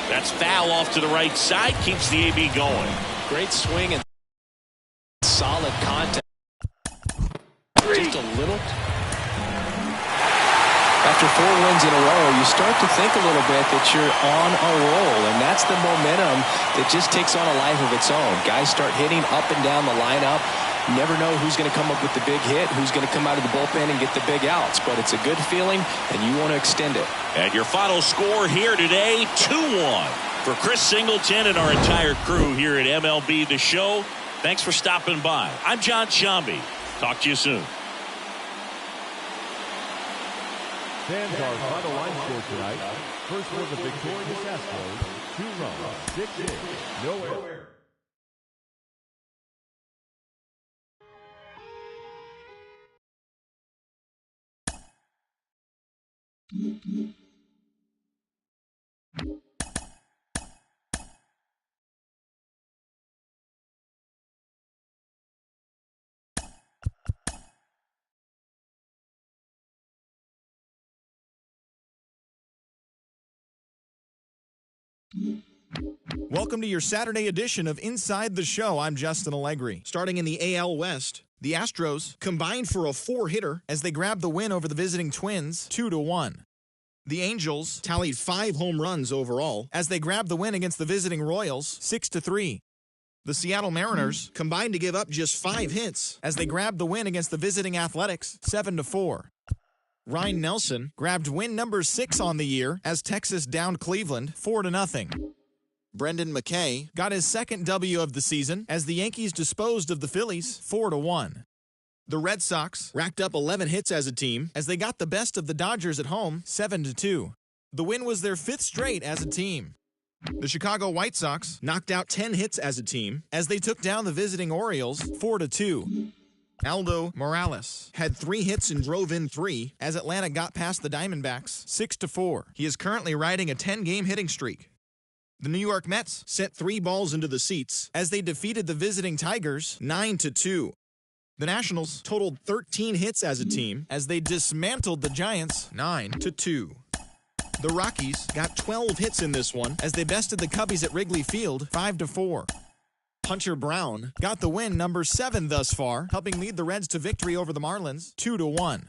That's foul off to the right side. Keeps the AB going. Great swing and solid contact. Just a little. After 4 wins in a row, you start to think a little bit that you're on a roll, and that's the momentum that just takes on a life of its own. Guys start hitting up and down the lineup. You never know who's going to come up with the big hit, who's going to come out of the bullpen and get the big outs, but it's a good feeling, and you want to extend it. And your final score here today, 2-1. For Chris Singleton and our entire crew here at MLB The Show, thanks for stopping by. I'm John Sciambi. Talk to you soon. Fans, our final line score tonight. First for the victorious Astros, 2 runs, 6 hits, no errors. Welcome to your Saturday edition of Inside the Show. I'm Justin Allegri. Starting in the AL West, the Astros combined for a 4-hitter as they grabbed the win over the visiting Twins 2-1. The Angels tallied 5 home runs overall as they grabbed the win against the visiting Royals 6-3. The Seattle Mariners combined to give up just 5 hits as they grabbed the win against the visiting Athletics 7-4. Ryan Nelson grabbed win number 6 on the year as Texas downed Cleveland 4-0. Brendan McKay got his second W of the season as the Yankees disposed of the Phillies 4-1. The Red Sox racked up 11 hits as a team as they got the best of the Dodgers at home 7-2. The win was their 5th straight as a team. The Chicago White Sox knocked out 10 hits as a team as they took down the visiting Orioles 4-2. Aldo Morales had 3 hits and drove in 3 as Atlanta got past the Diamondbacks 6-4. He is currently riding a 10-game hitting streak. The New York Mets sent 3 balls into the seats as they defeated the visiting Tigers 9-2. The Nationals totaled 13 hits as a team as they dismantled the Giants 9-2. The Rockies got 12 hits in this one as they bested the Cubbies at Wrigley Field 5-4. Hunter Brown got the win number 7 thus far, helping lead the Reds to victory over the Marlins 2-1.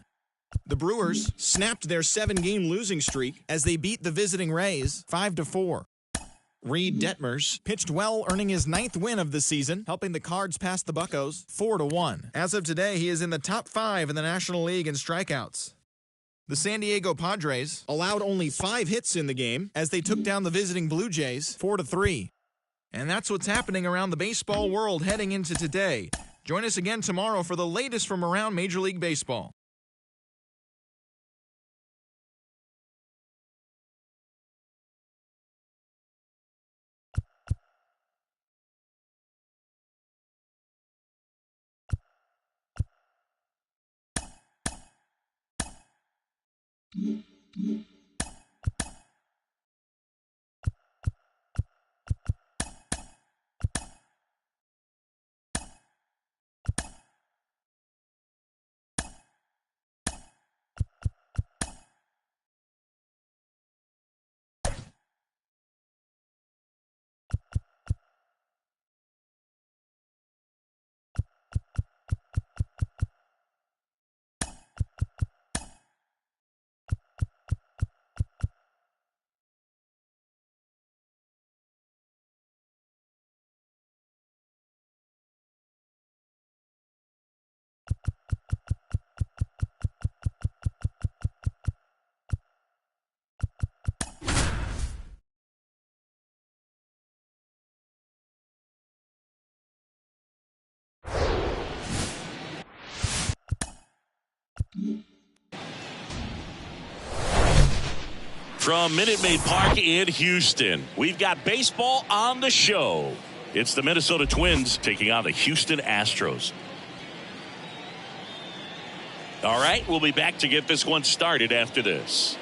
The Brewers snapped their 7-game losing streak as they beat the visiting Rays 5-4. Reed Detmers pitched well, earning his 9th win of the season, helping the Cards pass the Buccos 4-1. As of today, he is in the top 5 in the National League in strikeouts. The San Diego Padres allowed only 5 hits in the game as they took down the visiting Blue Jays 4-3. And that's what's happening around the baseball world heading into today. Join us again tomorrow for the latest from around Major League Baseball. From Minute Maid Park in Houston, we've got baseball on the show. It's the Minnesota Twins taking on the Houston Astros. All right, we'll be back to get this one started after this.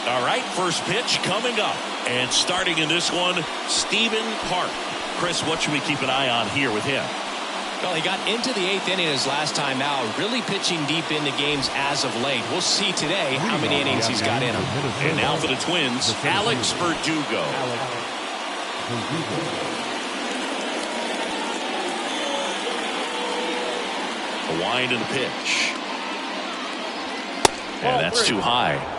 All right, first pitch coming up. And starting in this one, Stephen Park. Chris, what should we keep an eye on here with him? Well, he got into the 8th inning his last time out, really pitching deep into games as of late. We'll see today how many innings he's got in him. And now for the Twins, Alex Verdugo. A wind and a pitch. And that's too high.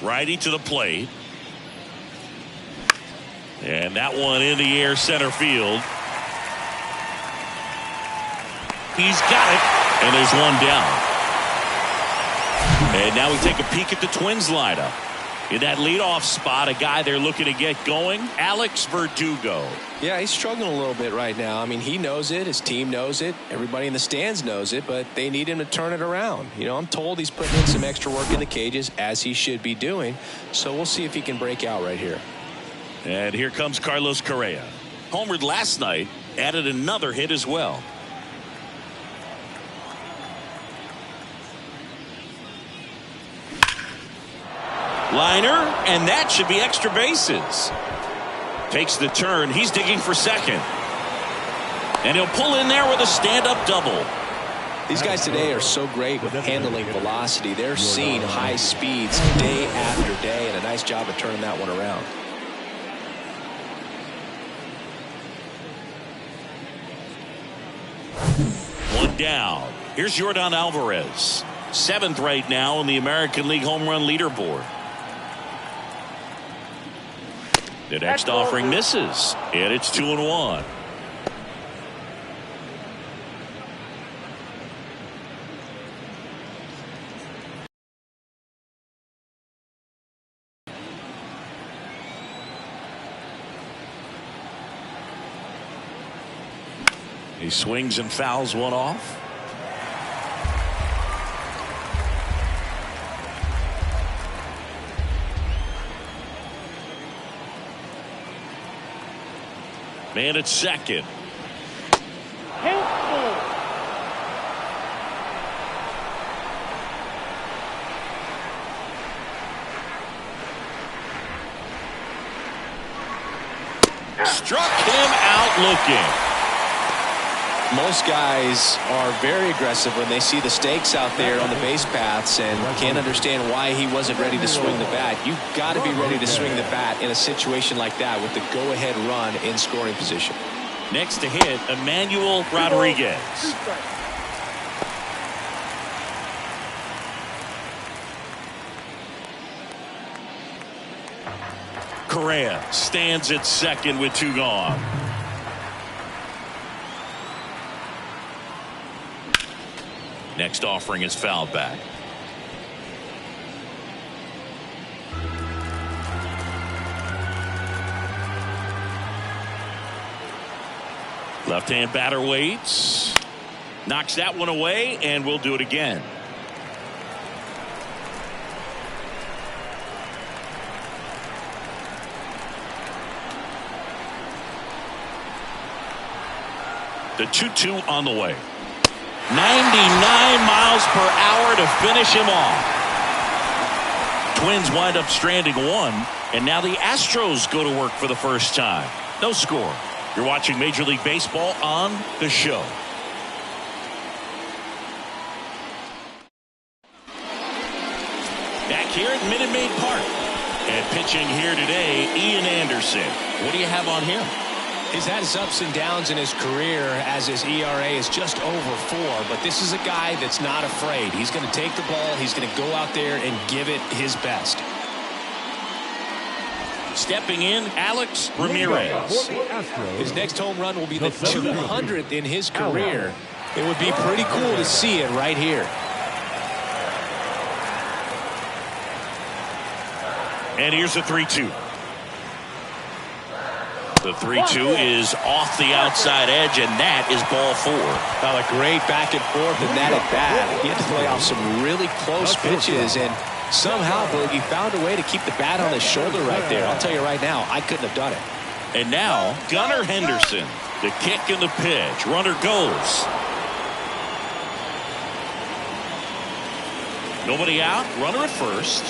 Righty to the plate. And that one in the air center field. He's got it. And there's one down. And now we take a peek at the Twins lineup. In that leadoff spot, a guy they're looking to get going, Alex Verdugo. Yeah, he's struggling a little bit right now. I mean, he knows it. His team knows it. Everybody in the stands knows it, but they need him to turn it around. You know, I'm told he's putting in some extra work in the cages, as he should be doing. So we'll see if he can break out right here. And here comes Carlos Correa. Homered last night, added another hit as well. Liner, and that should be extra bases. Takes the turn. He's digging for second. And he'll pull in there with a stand-up double. These guys today are so great with handling velocity. They're seeing high speeds day after day, and a nice job of turning that one around. One down. Here's Yordan Alvarez. 7th right now in the American League home run leaderboard. The next offering misses, and it's 2-1. He swings and fouls one off. Man at second. Struck him out looking. Most guys are very aggressive when they see the stakes out there on the base paths and can't understand why he wasn't ready to swing the bat. You've got to be ready to swing the bat in a situation like that with the go-ahead run in scoring position. Next to hit, Emmanuel Rodriguez. Correa stands at second with 2 gone. Next offering is fouled back. Left-hand batter waits. Knocks that one away, and we'll do it again. The 2-2 on the way. 99 miles per hour to finish him off. Twins wind up stranding 1, and now the Astros go to work for the first time. No score. You're watching Major League Baseball on The Show. Back here at Minute Maid Park. And pitching here today, Ian Anderson. What do you have on him? He's had his ups and downs in his career as his ERA is just over 4, but this is a guy that's not afraid. He's going to take the ball. He's going to go out there and give it his best. Stepping in, Alex Ramirez. His next home run will be the 200th in his career. It would be pretty cool to see it right here. And here's the 3-2. The 3-2 is off the outside edge, and that is ball 4. Well, a great back and forth in that at bat. He had to play off some really close pitches, and somehow Boogie found a way to keep the bat on his shoulder right there. I'll tell you right now, I couldn't have done it. And now Gunnar Henderson, the kick and the pitch. Runner goes. Nobody out. Runner at first.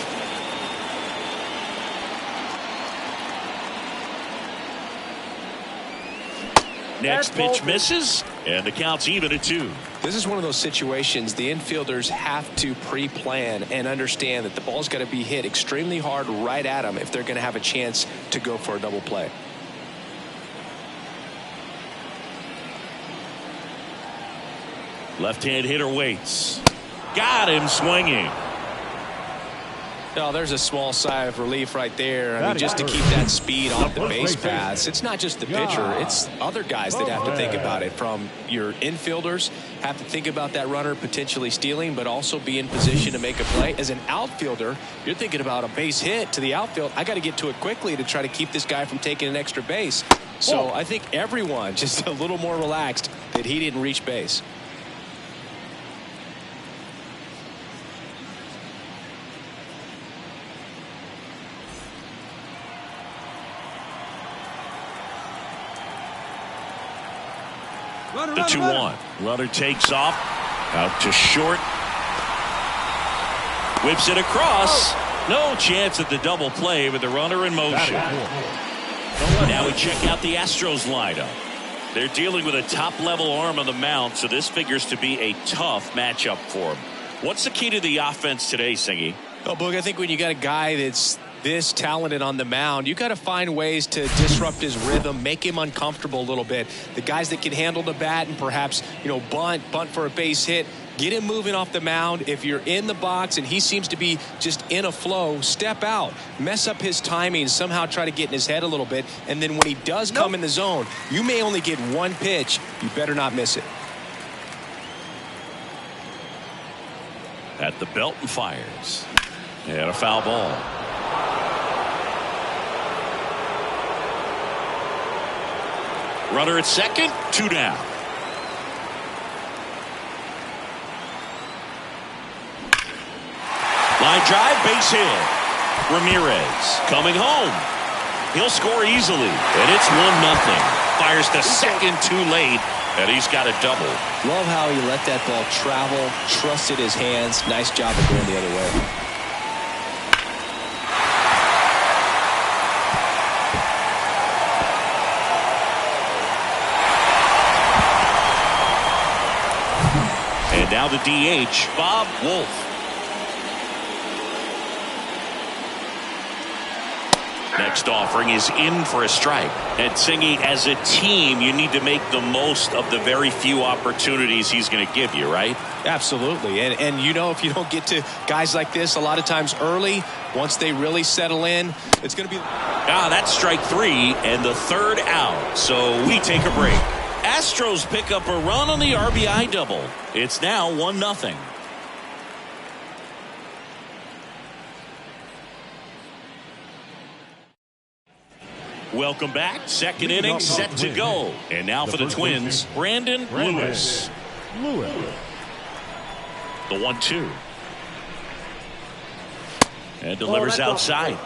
Next pitch misses, and the count's even at 2. This is one of those situations the infielders have to pre-plan and understand that the ball's got to be hit extremely hard right at them if they're going to have a chance to go for a double play. Left-hand hitter waits. Got him swinging. Oh, there's a small sigh of relief right there. I mean, just to keep that speed off the base paths. It's not just the pitcher. It's other guys that have to think about it. From your infielders have to think about that runner potentially stealing, but also be in position to make a play. As an outfielder, you're thinking about a base hit to the outfield. I got to get to it quickly to try to keep this guy from taking an extra base. So I think everyone just a little more relaxed that he didn't reach base. The 2-1. Runner takes off. Out to short. Whips it across. No chance at the double play with the runner in motion. Now we check out the Astros lineup. They're dealing with a top-level arm on the mound, so this figures to be a tough matchup for them. What's the key to the offense today, Singy? Oh, Boog, I think when you got a guy that's this talented on the mound, you got to find ways to disrupt his rhythm, make him uncomfortable a little bit. The guys that can handle the bat and perhaps, bunt for a base hit, get him moving off the mound. If you're in the box and he seems to be just in a flow, step out, mess up his timing, somehow try to get in his head a little bit. And then when he does come in the zone, you may only get one pitch. You better not miss it. At the belt and fires. And a foul ball. Runner at second, 2 down. Line drive, base hit. Ramirez coming home. He'll score easily, and it's 1-0. Fires to second too late, and he's got a double. Love how he let that ball travel, trusted his hands. Nice job of going the other way. Now the DH, Bob Wolf. Next offering is in for a strike. And Singy, as a team, you need to make the most of the very few opportunities he's going to give you, right? Absolutely. And if you don't get to guys like this a lot of times early, once they really settle in, it's going to be... That's strike 3 and the third out. So we take a break. Astros pick up a run on the RBI double. It's now 1-0. Welcome back. Second inning set to go. And now for the Twins, Brandon Lewis. The 1-2. And delivers outside.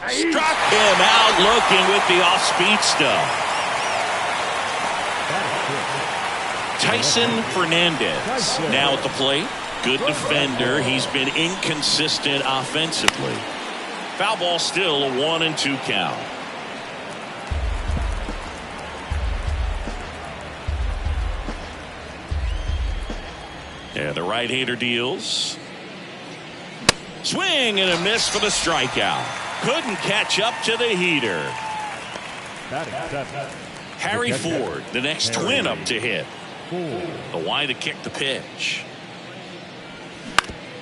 Struck him out looking with the off-speed stuff. Tyson Fernandez now at the plate. Good defender. He's been inconsistent offensively. Foul ball still a 1-2 count. And the right-hander deals. Swing and a miss for the strikeout. Couldn't catch up to the heater. Harry Ford, the next Twin up to hit. The wide to kick the pitch.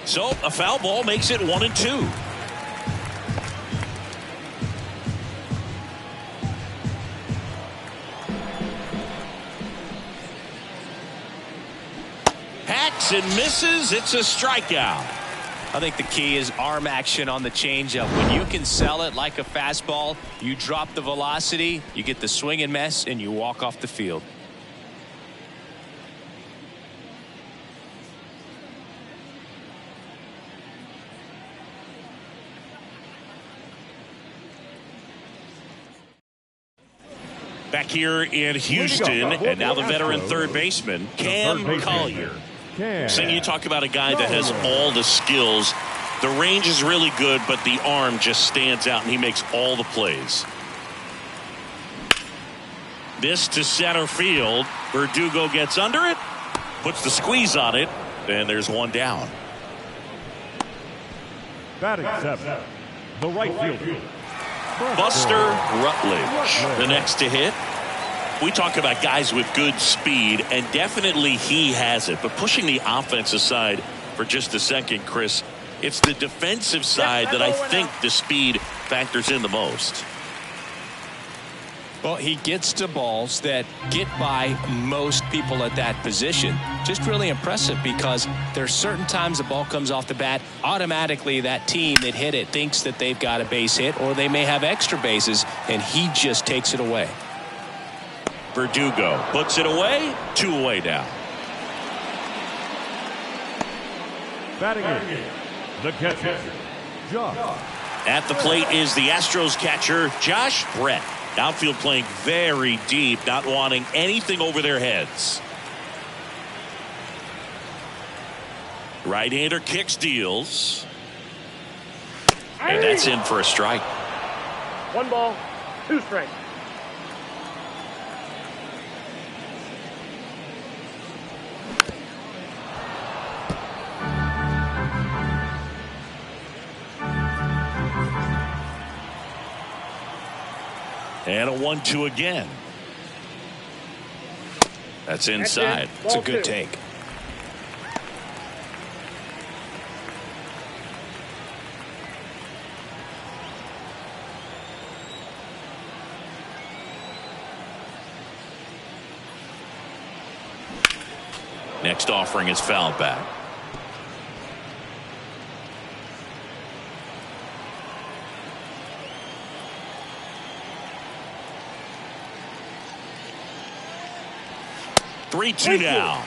So a foul ball makes it 1-2. Hacks and misses. It's a strikeout. I think the key is arm action on the changeup. When you can sell it like a fastball, you drop the velocity, you get the swing and miss, and you walk off the field. Back here in Houston, and now the veteran third baseman, Cam Collier. Saying you talk about a guy that has all the skills. The range is really good, but the arm just stands out, and he makes all the plays. This to center field. Verdugo gets under it, puts the squeeze on it, and there's one down. Batting 7, the right fielder, Buster Rutledge, the next to hit. We talk about guys with good speed, and definitely he has it. But pushing the offense aside for just a second, Chris, it's the defensive side that I think the speed factors in the most. Well, he gets to balls that get by most people at that position. Just really impressive because there's certain times the ball comes off the bat, automatically that team that hit it thinks that they've got a base hit or they may have extra bases, and he just takes it away. Verdugo puts it away, 2 away now. Batting in, the catcher, Josh. At the plate is the Astros catcher, Josh Brett. Outfield playing very deep, not wanting anything over their heads. Right-hander kicks, deals. And that's in for a strike. 1 ball, 2 strikes. And a 1-2 again. That's inside. It's a good take. Next offering is fouled back. Three-two now.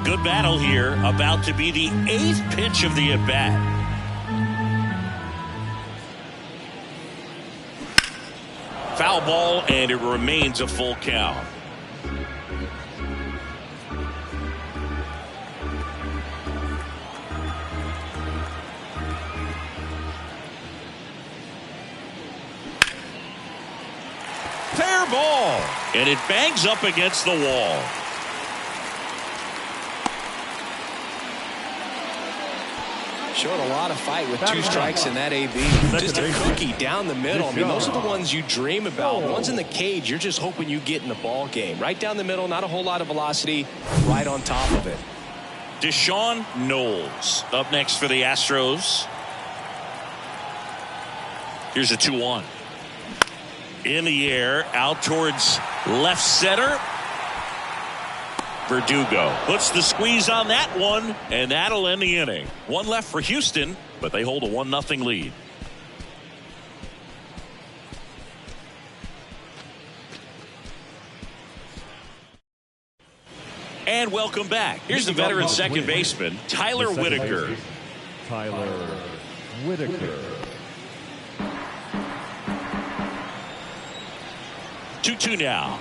Good battle here. About to be the 8th pitch of the at-bat. Foul ball, and it remains a full count. Fair ball, and it bangs up against the wall. Showed a lot of fight with 2 strikes in that AB. Just a cookie down the middle. I mean, those are the ones you dream about. The ones in the cage, you're just hoping you get in the ball game. Right down the middle, not a whole lot of velocity, right on top of it. Deshaun Knowles up next for the Astros. Here's a 2-1. In the air, out towards left center. Verdugo puts the squeeze on that one, and that'll end the inning. 1 left for Houston, but they hold a 1-0 lead. And welcome back. Here's the veteran second baseman, Tyler Whitaker. Tyler Whitaker. 2-2 now.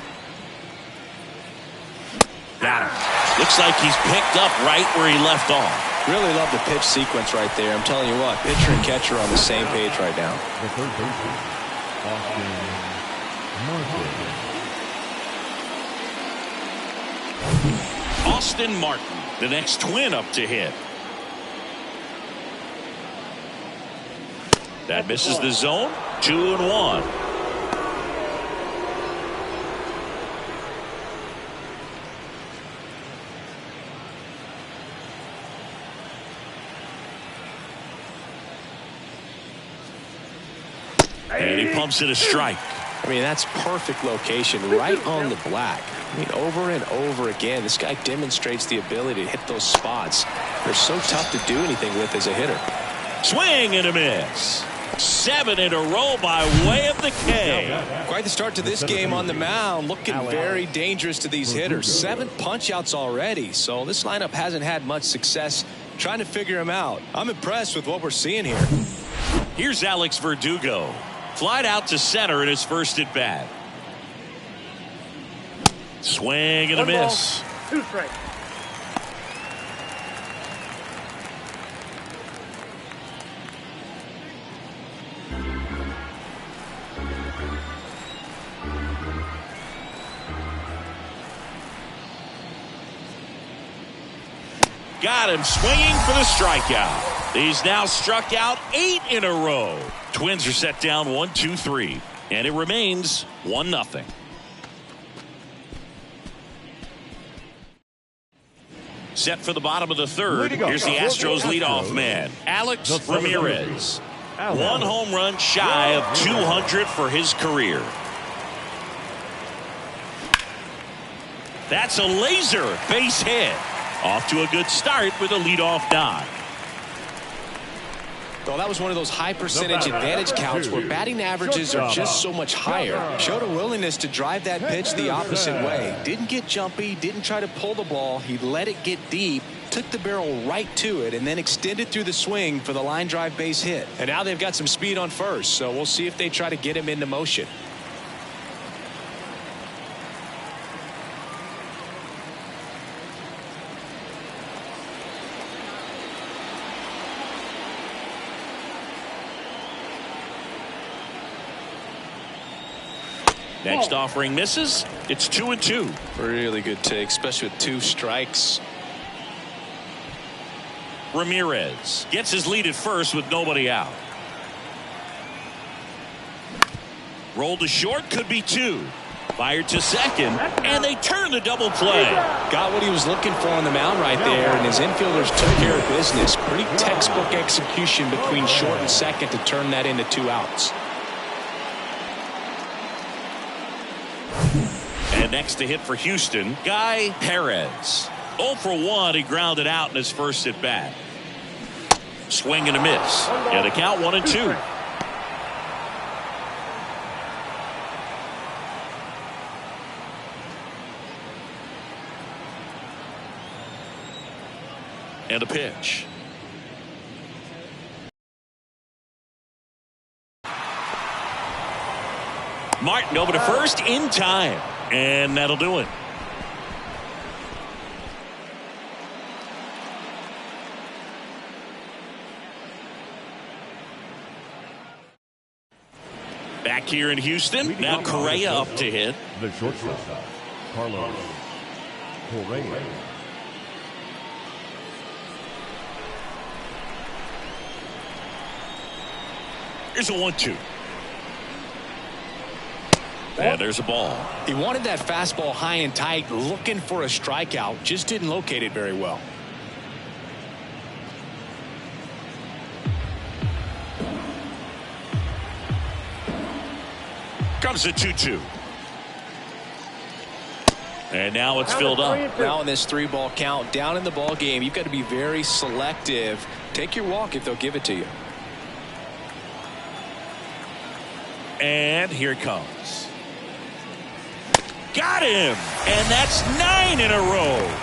Got him. Looks like he's picked up right where he left off. Really love the pitch sequence right there. I'm telling you what, pitcher and catcher are on the same page right now. The third baseman, Austin Martin. Austin Martin, the next Twin up to hit. That misses the zone. 2-1. And he pumps it a strike. I mean, that's perfect location, right on the black. I mean, over and over again, this guy demonstrates the ability to hit those spots. They're so tough to do anything with as a hitter. Swing and a miss. 7 in a row by way of the K. Quite the start to this game on the mound. Looking very dangerous to these hitters. 7 punch-outs already. So this lineup hasn't had much success trying to figure him out. I'm impressed with what we're seeing here. Here's Alex Verdugo. Flied out to center in his first at bat. Swing and a miss. 2 strikes. Got him swinging for the strikeout. He's now struck out 8 in a row. Twins are set down 1-2-3, and it remains 1-0. Set for the bottom of the third. Here's the Astros leadoff man, Alex Ramirez. One home run shy of 200 for his career. That's a laser base hit. Off to a good start with a leadoff knock. Well, that was one of those high percentage advantage counts where batting averages are just so much higher. Showed a willingness to drive that pitch the opposite way. Didn't get jumpy, didn't try to pull the ball. He let it get deep, took the barrel right to it, and then extended through the swing for the line drive base hit. And now they've got some speed on first, so we'll see if they try to get him into motion. Next offering misses. It's 2-2. Really good take, especially with 2 strikes. Ramirez gets his lead at first with nobody out. Rolled to short, could be 2. Fired to second, and they turn the double play. Got what he was looking for on the mound right there, and his infielders took care of business. Pretty textbook execution between short and second to turn that into 2 outs. And next to hit for Houston, Guy Perez. 0 for 1, he grounded out in his first at bat. Swing and a miss. And a count 1-2. And a pitch. Martin over to first in time. And that'll do it. Back here in Houston, now Correa up to hit. The shortstop, Carlos Correa. Here's a 1-2. And there's a ball. He wanted that fastball high and tight, looking for a strikeout. Just didn't locate it very well. Comes the 2-2. And now it's filled up. Now in this 3-ball count, down in the ball game, you've got to be very selective. Take your walk if they'll give it to you. And here it comes. Got him! And that's 9 in a row.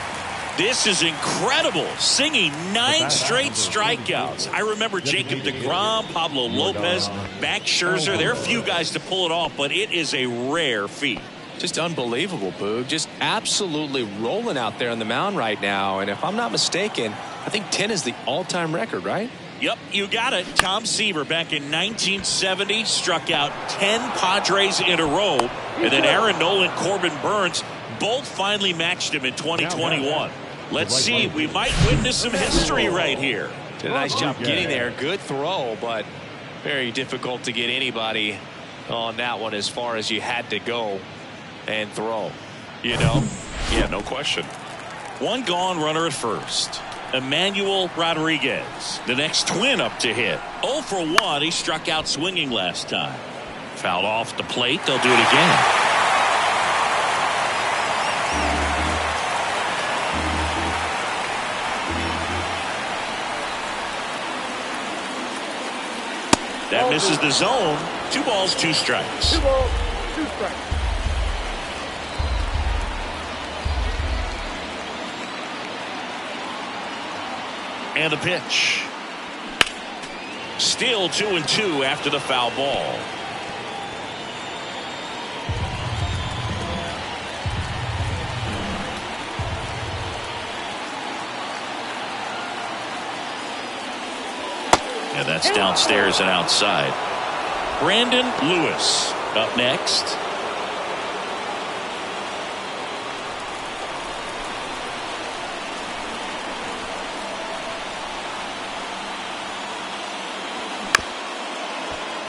This is incredible. Singing 9 straight strikeouts. I remember Jacob deGrom, Pablo Lopez, Max Scherzer. There are a few guys to pull it off, but it is a rare feat. Just unbelievable, Boog. Just absolutely rolling out there on the mound right now. And if I'm not mistaken, I think 10 is the all-time record, right? Yep, you got it. Tom Seaver back in 1970 struck out 10 Padres in a row. And then Aaron Nola, Corbin Burns both finally matched him in 2021. Let's see. We might witness some history right here. Did a nice job getting there. Good throw, but very difficult to get anybody on that one as far as you had to go and throw. You know? Yeah, no question. One gone, runner at first. Emmanuel Rodriguez, the next Twin up to hit. 0 for 1. He struck out swinging last time. Fouled off the plate. They'll do it again. That misses the zone. 2 balls, 2 strikes. 2 balls, 2 strikes. And a pitch. Still 2-2 after the foul ball. And that's downstairs and outside. Brandon Lewis up next.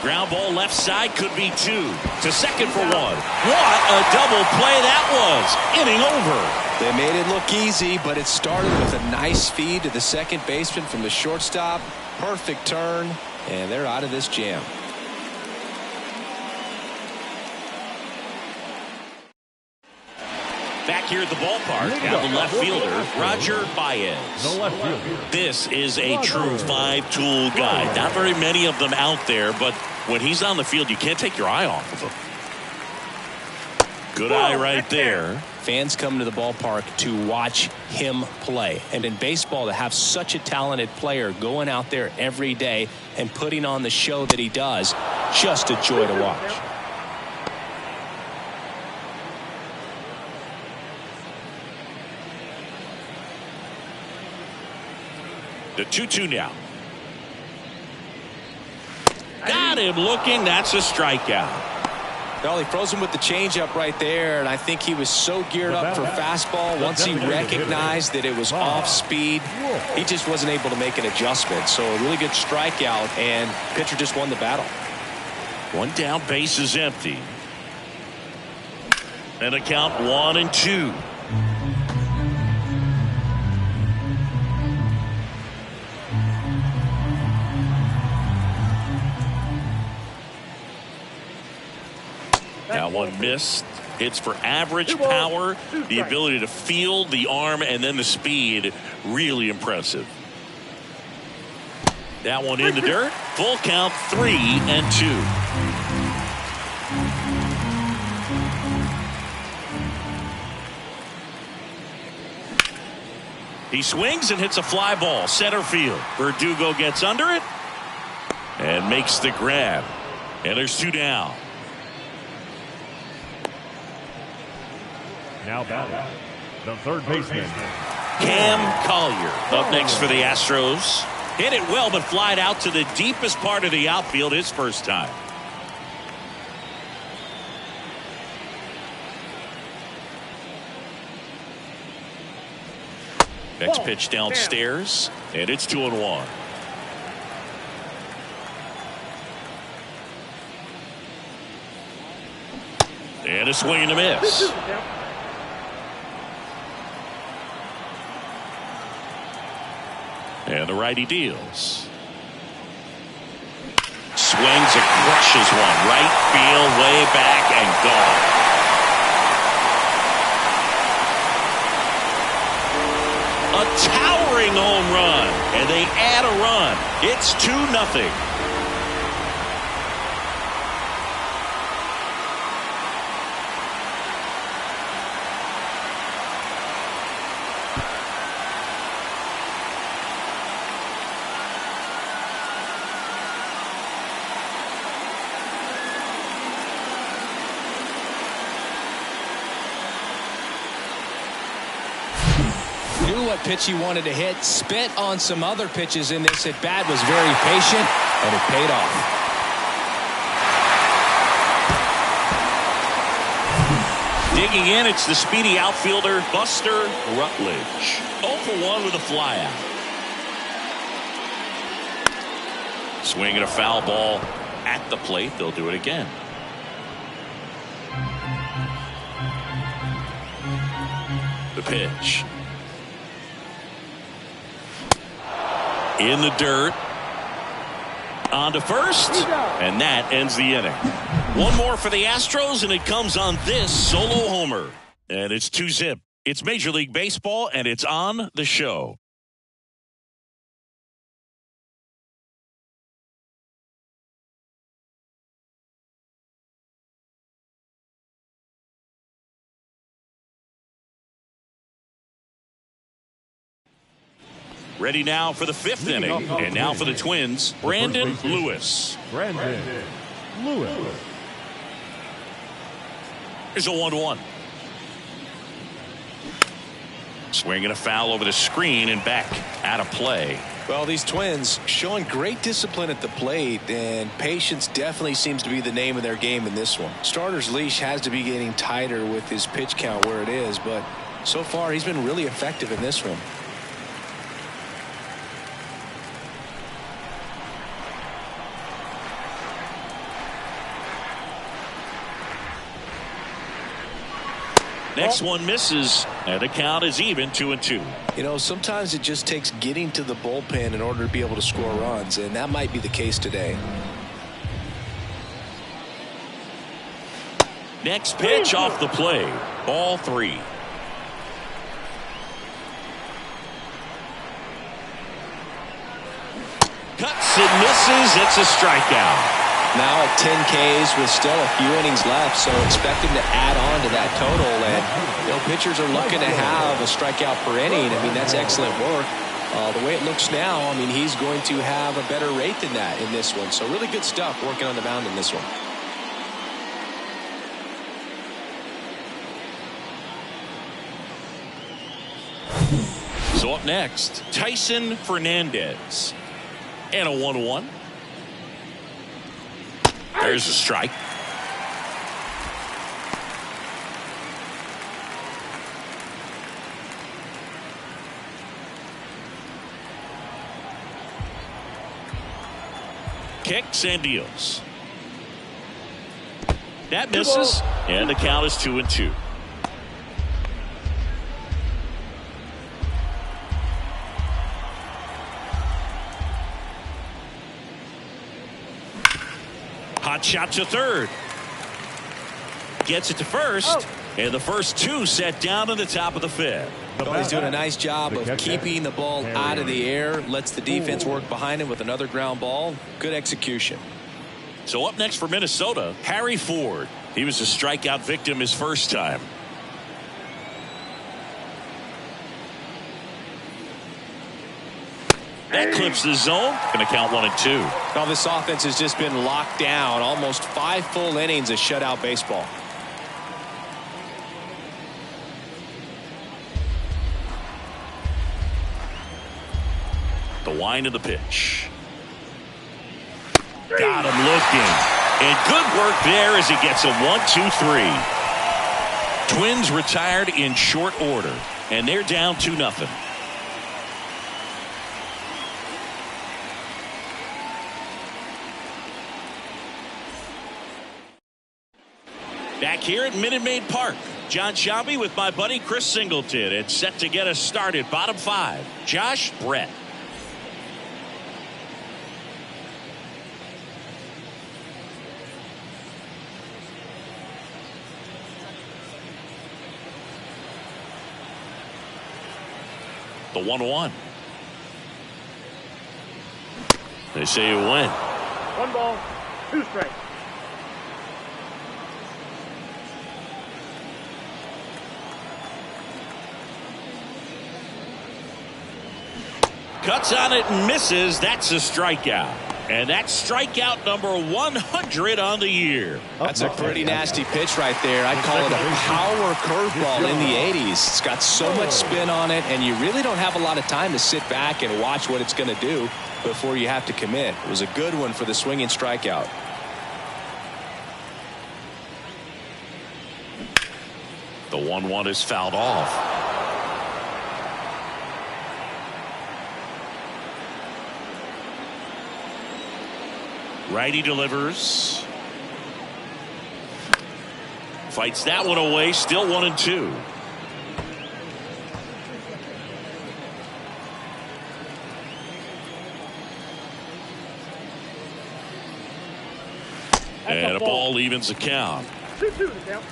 Ground ball left side, could be 2. To second for 1. What a double play that was. Inning over. They made it look easy, but it started with a nice feed to the second baseman from the shortstop. Perfect turn, and they're out of this jam. Back here at the ballpark, now the left fielder, Roger Baez. The left fielder. This is a true 5-tool guy. Not very many of them out there, but when he's on the field, you can't take your eye off of him. Good eye right there. Fans come to the ballpark to watch him play. And in baseball, to have such a talented player going out there every day and putting on the show that he does, just a joy to watch. The 2-2 now. Got him looking. That's a strikeout. Well, he froze him with the changeup right there, and I think he was so geared up for fastball. Once he recognized that it was off speed, he just wasn't able to make an adjustment. So a really good strikeout, and pitcher just won the battle. 1 down, base is empty. And a count 1-2. That one missed. Hits for average power, the ability to field, the arm, and then the speed. Really impressive. That one in the dirt. Full count, 3-2. He swings and hits a fly ball. Center field. Verdugo gets under it and makes the grab. And there's 2 down. Now batting, the third baseman, Cam Collier up next for the Astros. Hit it well, but flied out to the deepest part of the outfield his first time. Next pitch downstairs, and it's 2-1. And a swing and a miss. And the righty deals. Swings and crushes one. Right field, way back, and gone. A towering home run. And they add a run. It's 2-0. What pitch he wanted to hit, spit on some other pitches in this at bat, was very patient, and it paid off. Digging in, it's the speedy outfielder Buster Rutledge. 0 for 1 with a flyout. Swinging a foul ball at the plate. They'll do it again. The pitch. In the dirt. On to first. And that ends the inning. One more for the Astros, and it comes on this solo homer. And it's 2-0. It's Major League Baseball, and it's on the show. Ready now for the 5th inning. And now for the Twins, Brandon Lewis. Brandon Lewis. Here's a 1-1. Swinging a foul over the screen and back out of play. Well, these Twins showing great discipline at the plate, and patience definitely seems to be the name of their game in this one. Starter's leash has to be getting tighter with his pitch count where it is, but so far he's been really effective in this one. Next one misses, and the count is even 2-2. You know, sometimes it just takes getting to the bullpen in order to be able to score runs, and that might be the case today. Next pitch off the play. Ball 3. Cuts and misses. It's a strikeout. Now at 10 Ks with still a few innings left, so expect him to add on to that total. And you know, pitchers are looking to have a strikeout per inning. I mean, that's excellent work. The way it looks now, I mean, he's going to have a better rate than that in this one. So really good stuff working on the mound in this one. So up next, Tyson Fernandez. And a 1-1. There's a strike. Kicks and deals. That misses, and the count is 2-2. Hot shot to third. Gets it to first. And the first two set down in the top of the fifth. He's doing a nice job of keeping the ball out of the air. Lets the defense work behind him with another ground ball. Good execution. So up next for Minnesota, Harry Ford. He was a strikeout victim his first time. That clips the zone. Going to count 1-2. Now this offense has just been locked down. Almost 5 full innings of shutout baseball. The wind of the pitch. Got him looking. And good work there as he gets a 1-2-3. Twins retired in short order. And they're down 2-0. Back here at Minute Maid Park, John Sciambi with my buddy Chris Singleton. It's set to get us started. Bottom 5. Josh, Brett. The 1-1. They say you win. 1 ball, 2 strikes. Cuts on it and misses. That's a strikeout. And that's strikeout number 100 on the year. That's a pretty nasty pitch right there. I'd call it a power curveball in the 80s. It's got so much spin on it, and you really don't have a lot of time to sit back and watch what it's going to do before you have to commit. It was a good one for the swinging strikeout. The 1-1 is fouled off. Righty delivers. Fights that one away. Still 1-2. And a ball evens the count. 2-2 the count.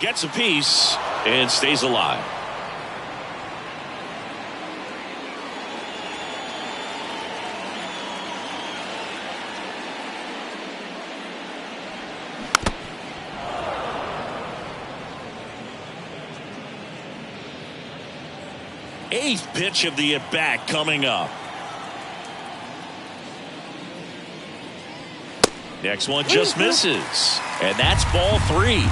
Gets a piece and stays alive. Eighth pitch of the at-bat coming up. Next one just misses. And that's ball 3.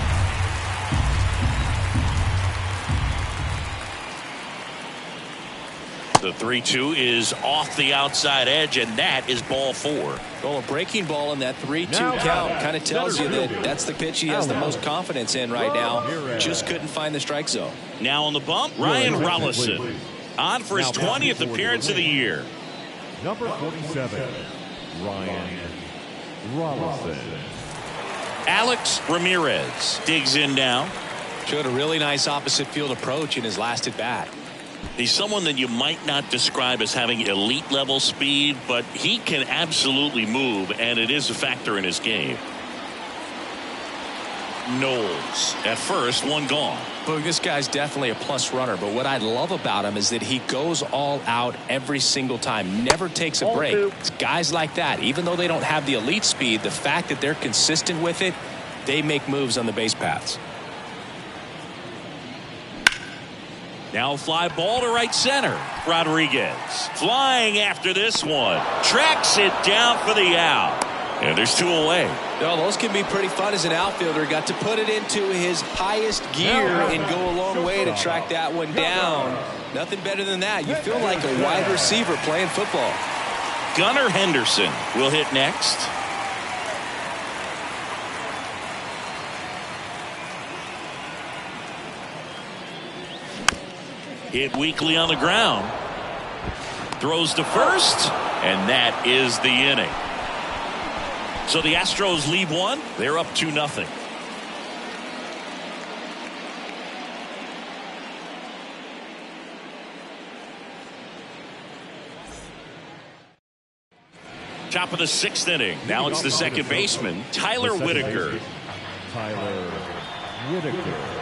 The 3-2 is off the outside edge, and that is ball 4. Well, a breaking ball in that 3-2 count kind of tells you that that's the pitch he has the most confidence in right now. Just couldn't find the strike zone. Now on the bump, Ryan Rollison on for his 20th appearance of the year. Number 47, Ryan Rollison. Alex Ramirez digs in now. Showed a really nice opposite field approach in his last at bat. He's someone that you might not describe as having elite level speed, but he can absolutely move, and it is a factor in his game. Knowles at first, one gone. But this guy's definitely a plus runner, but what I love about him is that he goes all out every single time, never takes a break. It's guys like that, even though they don't have the elite speed, the fact that they're consistent with it, they make moves on the base paths. Now fly ball to right center. Rodriguez flying after this one. Tracks it down for the out. And there's 2 away. Well, those can be pretty fun as an outfielder. Got to put it into his highest gear and go a long way to track that one down. Nothing better than that. You feel like a wide receiver playing football. Gunnar Henderson will hit next. Hit weakly on the ground. Throws to first, and that is the inning. So the Astros leave one. They're up 2-0. Top of the 6th inning. Now it's the second baseman, Tyler Whitaker. Tyler Whitaker.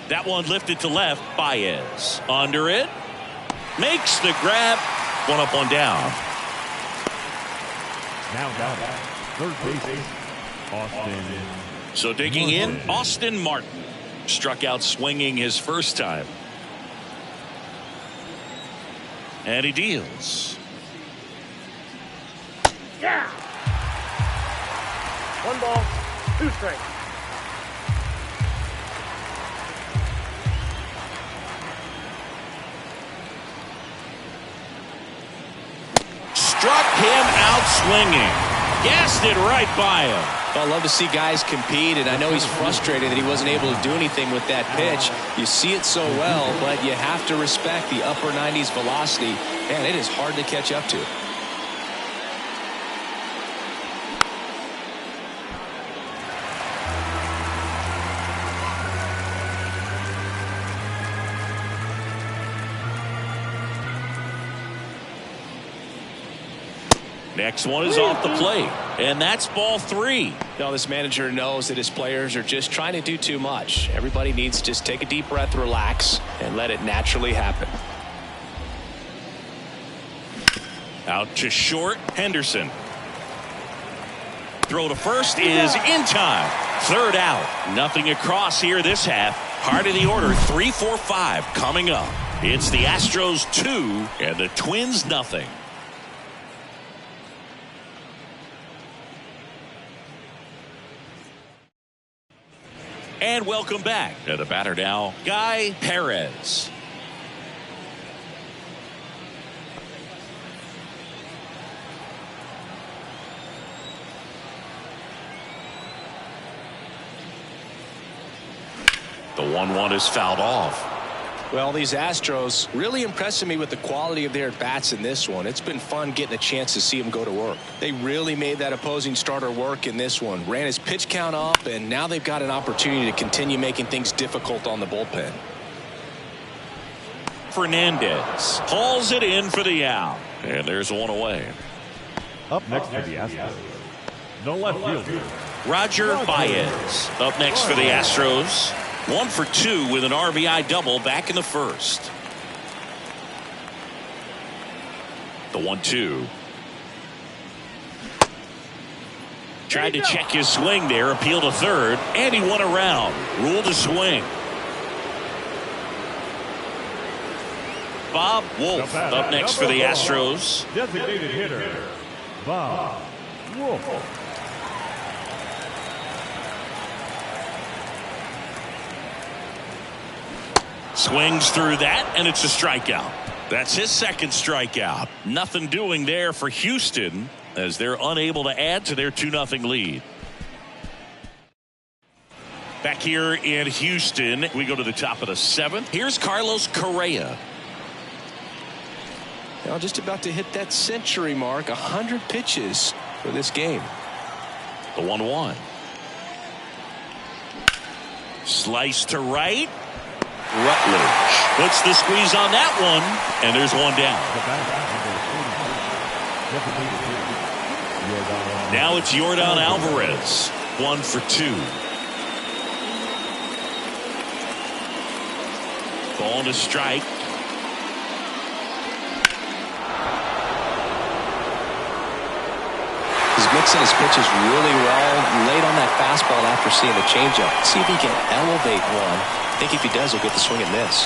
That one lifted to left. Baez under it. Makes the grab. One up, one down. Now down. Third baseman, Austin. So digging in, Austin Martin. Struck out swinging his first time. And he deals. Yeah. 1 ball, 2 strikes. Struck him out swinging. Gassed it right by him. I love to see guys compete, and I know he's frustrated that he wasn't able to do anything with that pitch. You see it so well, but you have to respect the upper 90s velocity, and it is hard to catch up to. Next one is off the plate, and that's ball 3. Now this manager knows that his players are just trying to do too much. Everybody needs to just take a deep breath, relax, and let it naturally happen. Out to short, Henderson. Throw to first is in time. Third out. Nothing across here this half. Heart of the order, 3-4-5 coming up. It's the Astros 2 and the Twins nothing. And welcome back to the batter now, Guy Perez. The 1-1 is fouled off. Well, these Astros really impressing me with the quality of their at-bats in this one. It's been fun getting a chance to see them go to work. They really made that opposing starter work in this one. Ran his pitch count up, and now they've got an opportunity to continue making things difficult on the bullpen. Fernandez hauls it in for the out. And there's one away. Up next for the Astros, the left fielder, Roger Baez up next for the Astros. 1 for 2 with an RBI double back in the first. The 1-2. Tried to check his swing there, appeal to third, and he won around. Ruled a swing. Bob Wolf up next for the Astros. designated hitter, Bob Wolf. Swings through that, and it's a strikeout. That's his second strikeout. Nothing doing there for Houston as they're unable to add to their 2-0 lead. Back here in Houston, we go to the top of the 7th. Here's Carlos Correa. Now just about to hit that century mark, 100 pitches for this game. The 1-1. Slice to right. Rutledge puts the squeeze on that one, and there's one down. Now it's Yordan Alvarez, 1 for 2. Ball and a strike. He's mixing his pitches really well. Late on that fastball after seeing the changeup. See if he can elevate one. I think if he does, he'll get the swing and miss.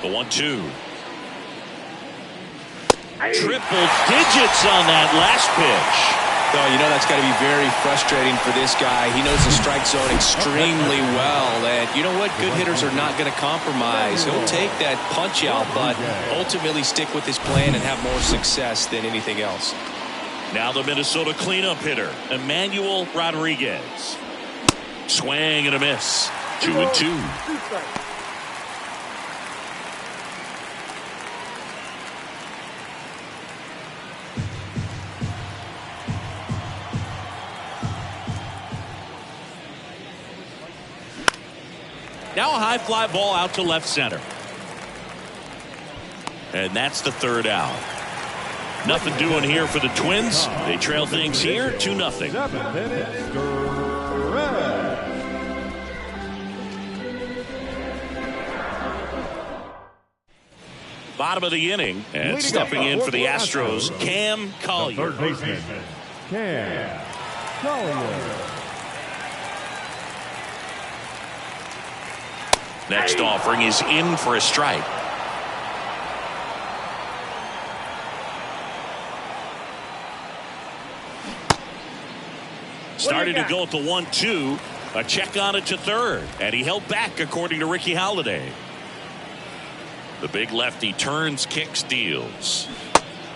The 1-2. Triple digits on that last pitch. Oh, you know that's got to be very frustrating for this guy. He knows the strike zone extremely well. And you know what? Good hitters are not going to compromise. He'll take that punch out, but ultimately stick with his plan and have more success than anything else. Now the Minnesota cleanup hitter, Emmanuel Rodriguez. Swing and a miss. 2-2. Now a high fly ball out to left center. And that's the 3rd out. Nothing doing here for the Twins. They trail things here 2-0. 7 minutes, stretch. Bottom of the inning. And stepping in for the Astros, Cam Collier. Third baseman, Cam Collier. Next offering is in for a strike. Started to go at the 1-2. A check on it to third. And he held back, according to Ricky Halladay. The big lefty turns, kicks, deals.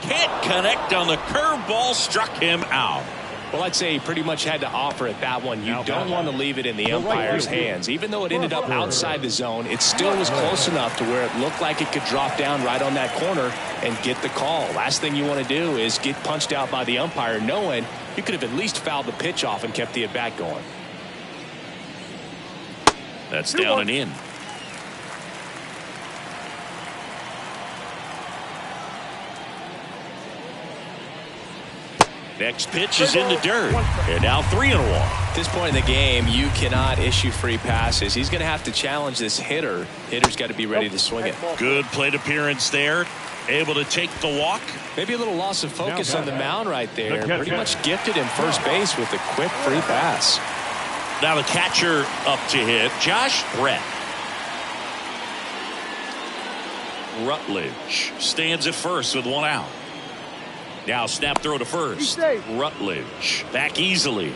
Can't connect on the curveball, struck him out. Well, I'd say he pretty much had to offer at that one. You don't want to leave it in the umpire's hands. Even though it ended up outside the zone, it still was close enough to where it looked like it could drop down right on that corner and get the call. Last thing you want to do is get punched out by the umpire knowing you could have at least fouled the pitch off and kept the at-bat going. That's down and in. Next pitch is in the dirt. And now 3-1. At this point in the game, you cannot issue free passes. He's going to have to challenge this hitter. Hitter's got to be ready to swing it. Good plate appearance there. Able to take the walk. Maybe a little loss of focus on the mound right there. Pretty much gifted him first base with a quick free pass. Now the catcher up to hit, Josh Brett. Rutledge stands at first with 1 out. Now snap throw to first. Rutledge back easily.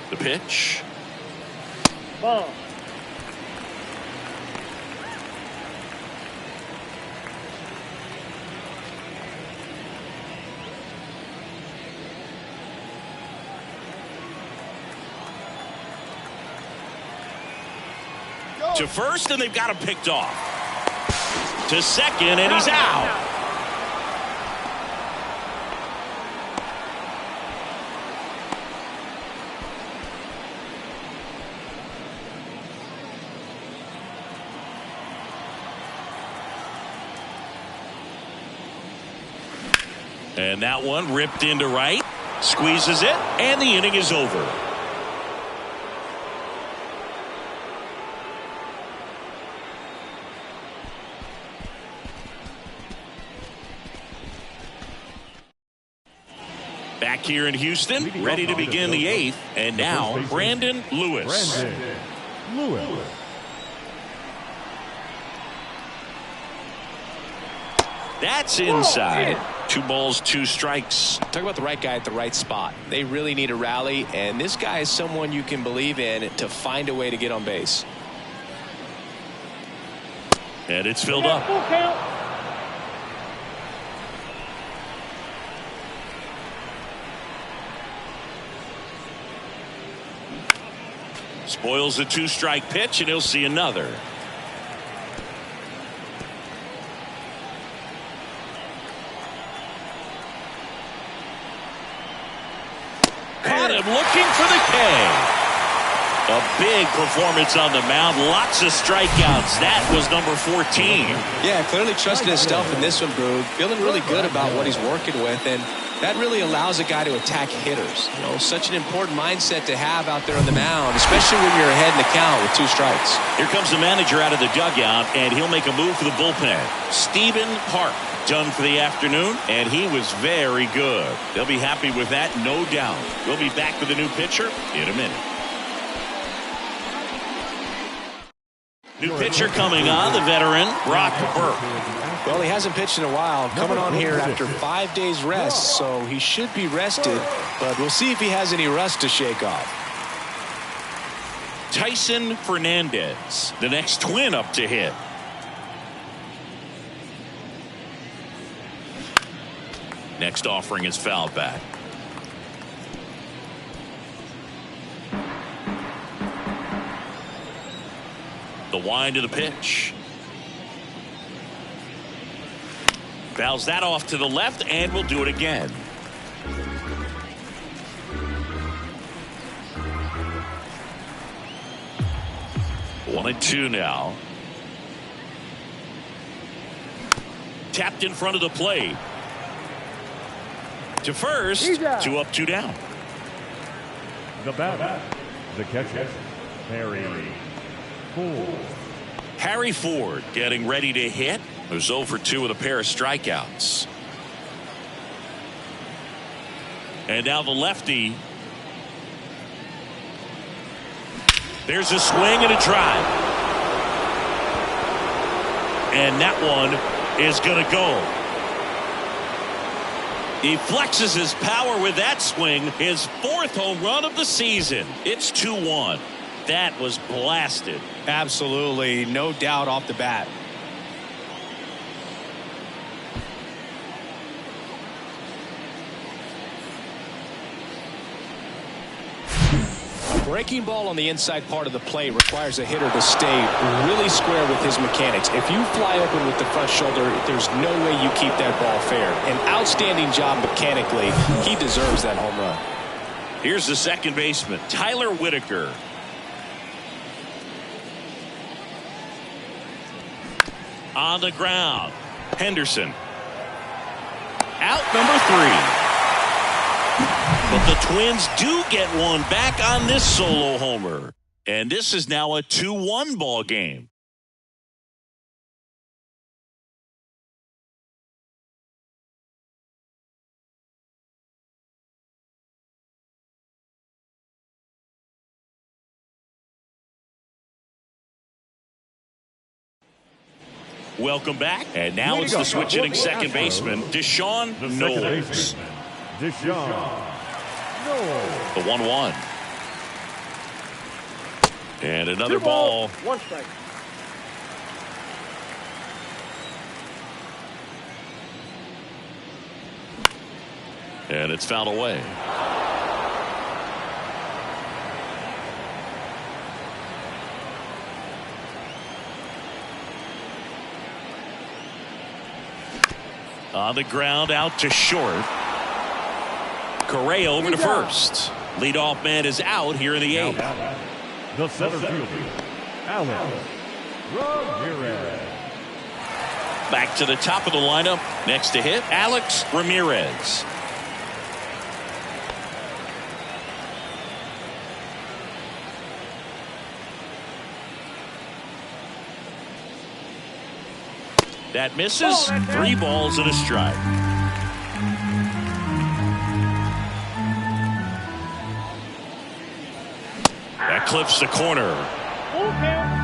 The pitch. Ball. To first, and they've got him picked off. To second, and he's out. And that one ripped into right. Squeezes it, and the inning is over. Back here in Houston, ready to begin the 8th. And now, Brandon Lewis. Brandon Lewis. That's inside. 2 balls, 2 strikes. Talk about the right guy at the right spot. They really need a rally, and this guy is someone you can believe in to find a way to get on base. And it's filled up. Full count. Spoils the 2-strike pitch, and he'll see another. Caught him looking for the K. A big performance on the mound. Lots of strikeouts. That was number 14. Yeah, clearly trusting his stuff in this one, Boog. Feeling really good about what he's working with, and that really allows a guy to attack hitters. You know, such an important mindset to have out there on the mound, especially when you're ahead in the count with 2 strikes. Here comes the manager out of the dugout, and he'll make a move for the bullpen. Stephen Park done for the afternoon, and he was very good. They'll be happy with that, no doubt. We'll be back with a new pitcher in a minute. New pitcher coming on, the veteran, Brock Burke. Well, he hasn't pitched in a while, coming on here after 5 days rest, so he should be rested, but we'll see if he has any rust to shake off. Tyson Fernandez, the next Twin up to hit. Next offering is foul back. The wind of the pitch. Fouls that off to the left, and we'll do it again. One and two now. Tapped in front of the plate. To first, 2 up, 2 down. The batter, the catcher, Harry Ford. Harry Ford getting ready to hit. Who's 0 for 2 with a pair of strikeouts. And now the lefty. There's a swing and a drive. And that one is going to go. He flexes his power with that swing. His 4th home run of the season. It's 2-1. That was blasted. Absolutely, no doubt off the bat. Breaking ball on the inside part of the plate requires a hitter to stay really square with his mechanics. If you fly open with the front shoulder, there's no way you keep that ball fair. An outstanding job mechanically. He deserves that home run. Here's the second baseman, Tyler Whitaker. On the ground, Henderson. Out number 3. But the Twins do get one back on this solo homer. And this is now a 2-1 ball game. Welcome back. And now it's the switch-hitting second baseman, Deshaun Knowles. Deshaun Knowles. The 1-1. And another 2 balls, ball. 1 strike. And it's fouled away. On the ground, out to short. Correa over to first. Leadoff man is out here in the 8th. The center fielder, Alex Ramirez. Back to the top of the lineup. Next to hit, Alex Ramirez. That misses. 3 balls and a strike. That clips the corner. Full count.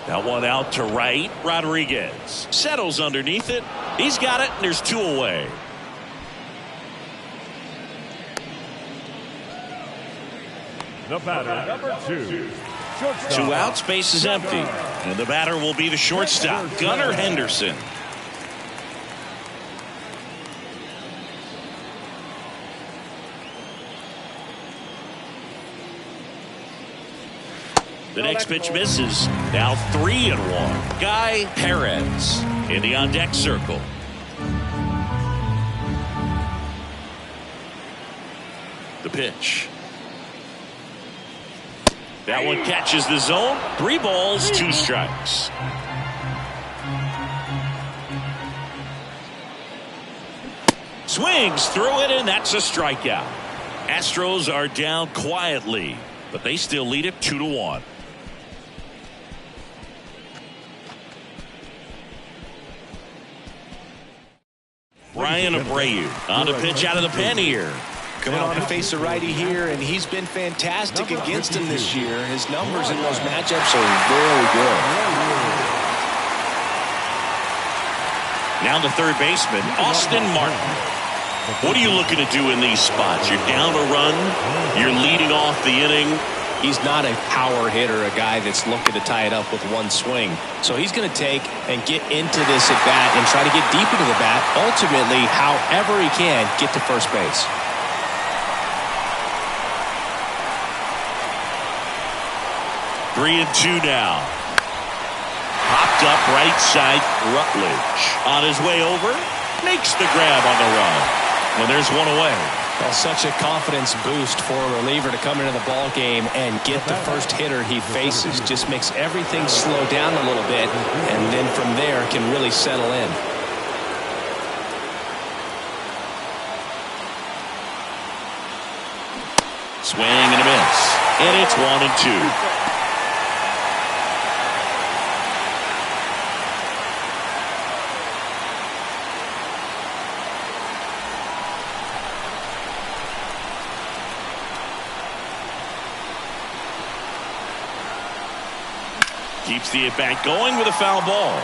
That one out to right. Rodriguez settles underneath it. He's got it, and there's 2 away. The batter, number 2. Shortstop. 2 outs, base is empty. And the batter will be the shortstop, Gunnar Henderson. The next pitch misses. Now 3-1. Guy Perez in the on-deck circle. The pitch. That one catches the zone. 3 balls, 2 strikes. Swings through it, and that's a strikeout. Astros are down quietly, but they still lead it 2-1. Ryan Abreu on a pitch out of the pen here. Coming on to face a righty here, and he's been fantastic against him this year. His numbers in those matchups are very good. Now the third baseman, Austin Martin. What are you looking to do in these spots? You're down a run. You're leading off the inning. He's not a power hitter, a guy that's looking to tie it up with one swing. So he's going to take and get into this at bat and try to get deep into the bat. Ultimately, however he can, get to first base. 3-2 now. Popped up right side. Rutledge on his way over. Makes the grab on the run. And there's 1 away. Well, such a confidence boost for a reliever to come into the ball game and get the first hitter he faces. Just makes everything slow down a little bit, and then from there can really settle in. Swing and a miss. And it's 1-2. Keeps the at-bat going with a foul ball.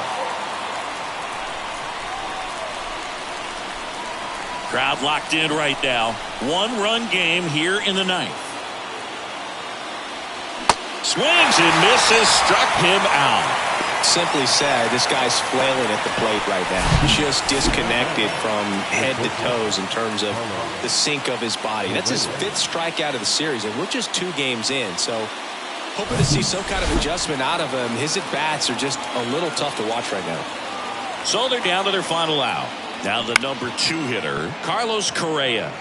Crowd locked in right now. 1-run game here in the 9th. Swings and misses. Struck him out. Simply said, this guy's flailing at the plate right now. Just disconnected from head to toes in terms of the sink of his body. That's his 5th strikeout of the series, and we're just 2 games in. So hoping to see some kind of adjustment out of him. His at-bats are just a little tough to watch right now. So they're down to their final out. Now the number 2 hitter, Carlos Correa.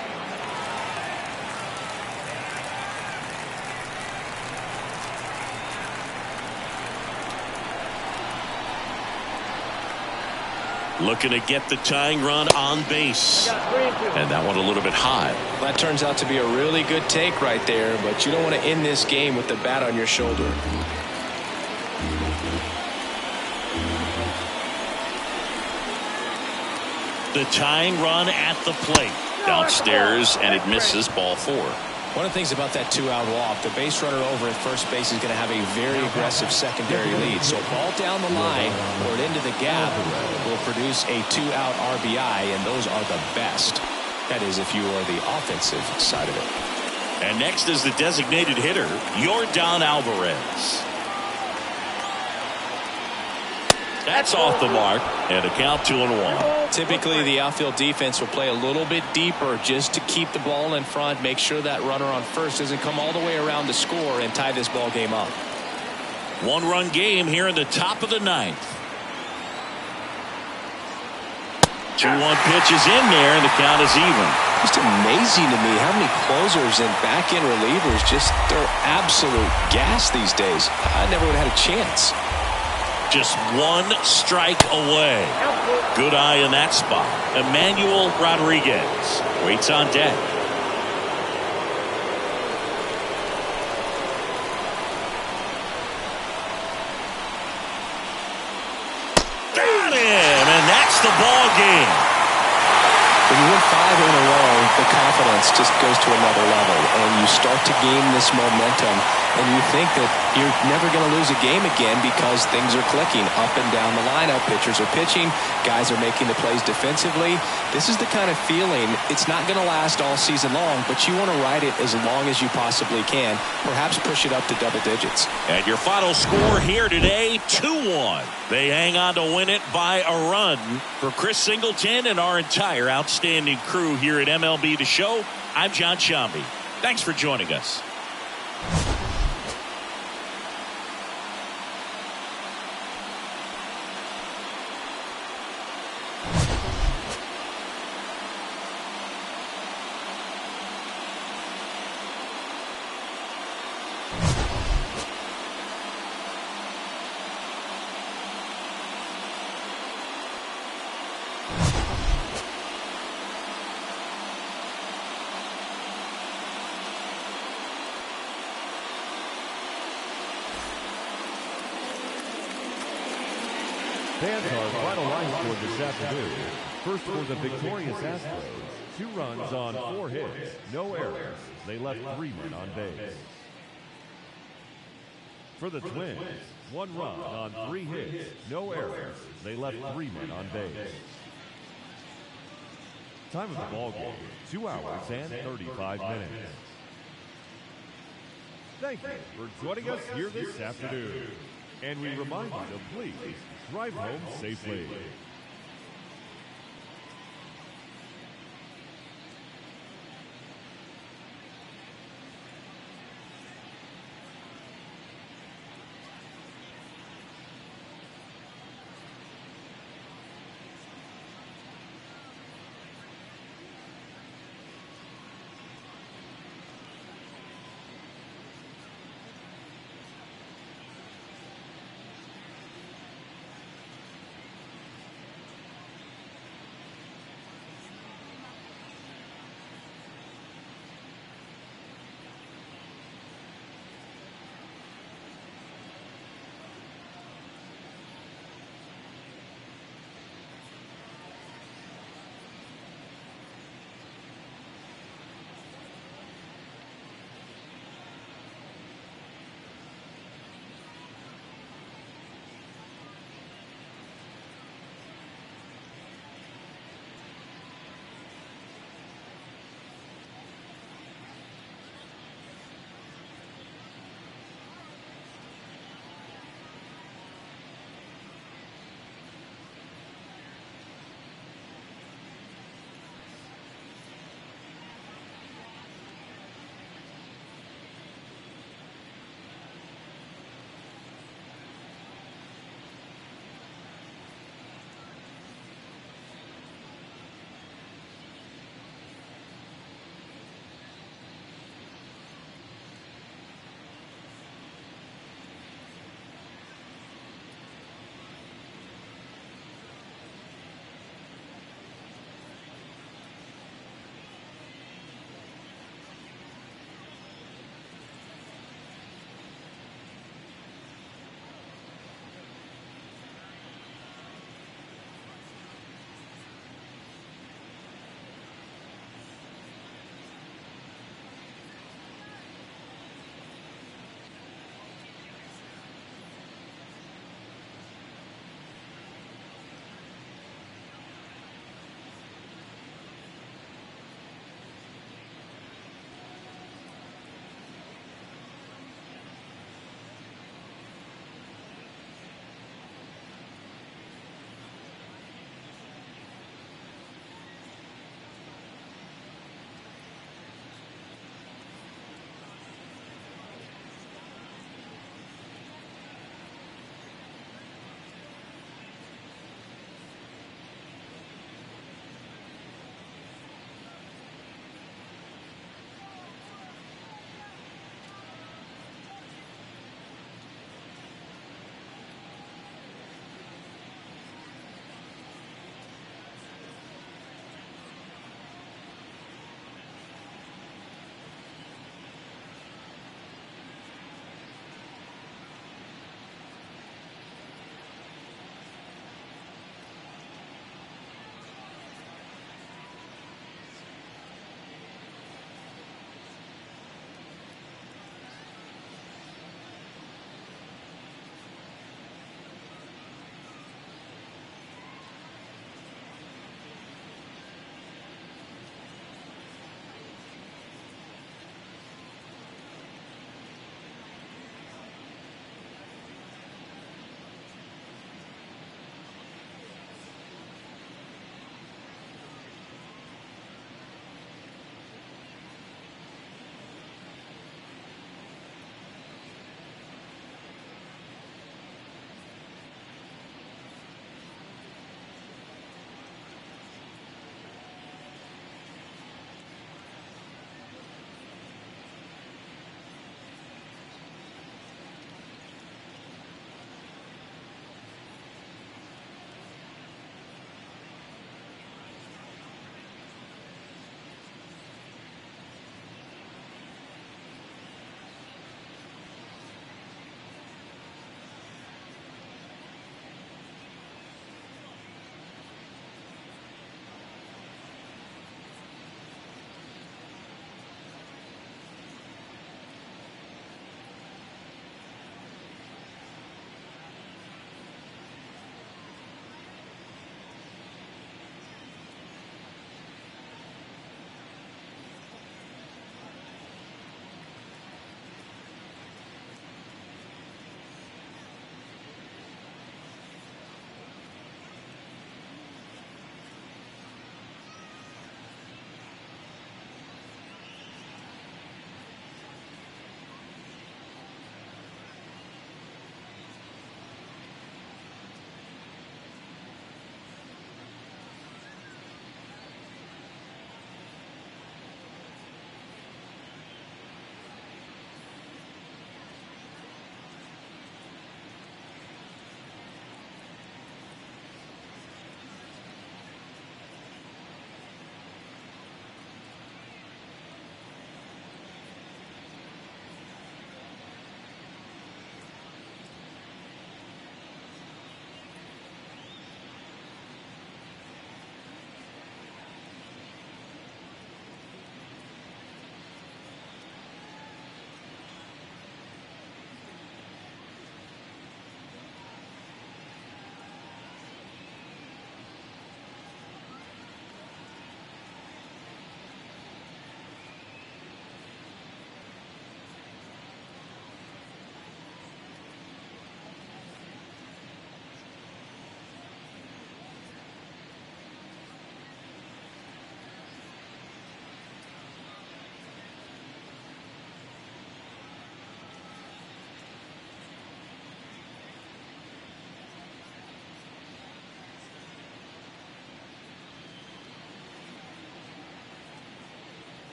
Looking to get the tying run on base. And that one a little bit high. That turns out to be a really good take right there, but you don't want to end this game with the bat on your shoulder. The tying run at the plate. Downstairs, and it misses, ball 4. One of the things about that 2-out walk, the base runner over at first base is going to have a very aggressive secondary lead. So ball down the line or into the gap will produce a 2-out RBI, and those are the best. That is, if you are the offensive side of it. And next is the designated hitter, Yordan Alvarez. That's off the mark, and a count 2-1. Typically, the outfield defense will play a little bit deeper just to keep the ball in front, make sure that runner on first doesn't come all the way around to score and tie this ball game up. 1-run game here in the top of the 9th. 2-1 pitch is in there, and the count is even. Just amazing to me how many closers and back-end relievers just throw absolute gas these days. I never would have had a chance. Just 1 strike away. Good eye in that spot. Emmanuel Rodriguez waits on deck. Got him, and that's the ball game. When you win 5 in a row, the confidence confidence just goes to another level, and you start to gain this momentum, and you think that you're never going to lose a game again because things are clicking up and down the lineup. Pitchers are pitching. Guys are making the plays defensively. This is the kind of feeling, it's not going to last all season long, but you want to ride it as long as you possibly can. Perhaps push it up to double digits. And your final score here today, 2-1. They hang on to win it by a run. For Chris Singleton and our entire outstanding crew here at MLB The Show, I'm John Sciambi. Thanks for joining us. Fans, our final line score this afternoon. First for the victorious Astros, 2 runs on 4 hits, no errors. They left 3 men on base. For the Twins, 1 run on 3 hits, no errors. They left 3 men on base. Time of the ball game, 2 hours and 35 minutes. Thank you for joining us here this afternoon. And we remind you to please drive home safely.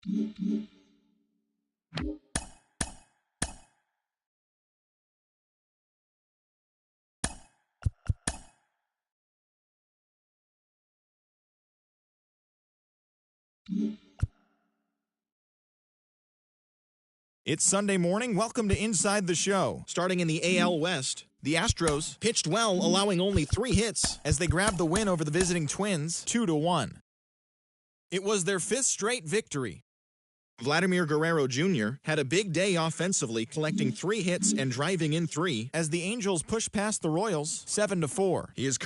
It's Sunday morning. Welcome to Inside the Show. Starting in the AL West, the Astros pitched well, allowing only 3 hits as they grabbed the win over the visiting Twins 2-1. It was their 5th straight victory. Vladimir Guerrero Jr. had a big day offensively, collecting 3 hits and driving in 3 as the Angels pushed past the Royals 7-4. He is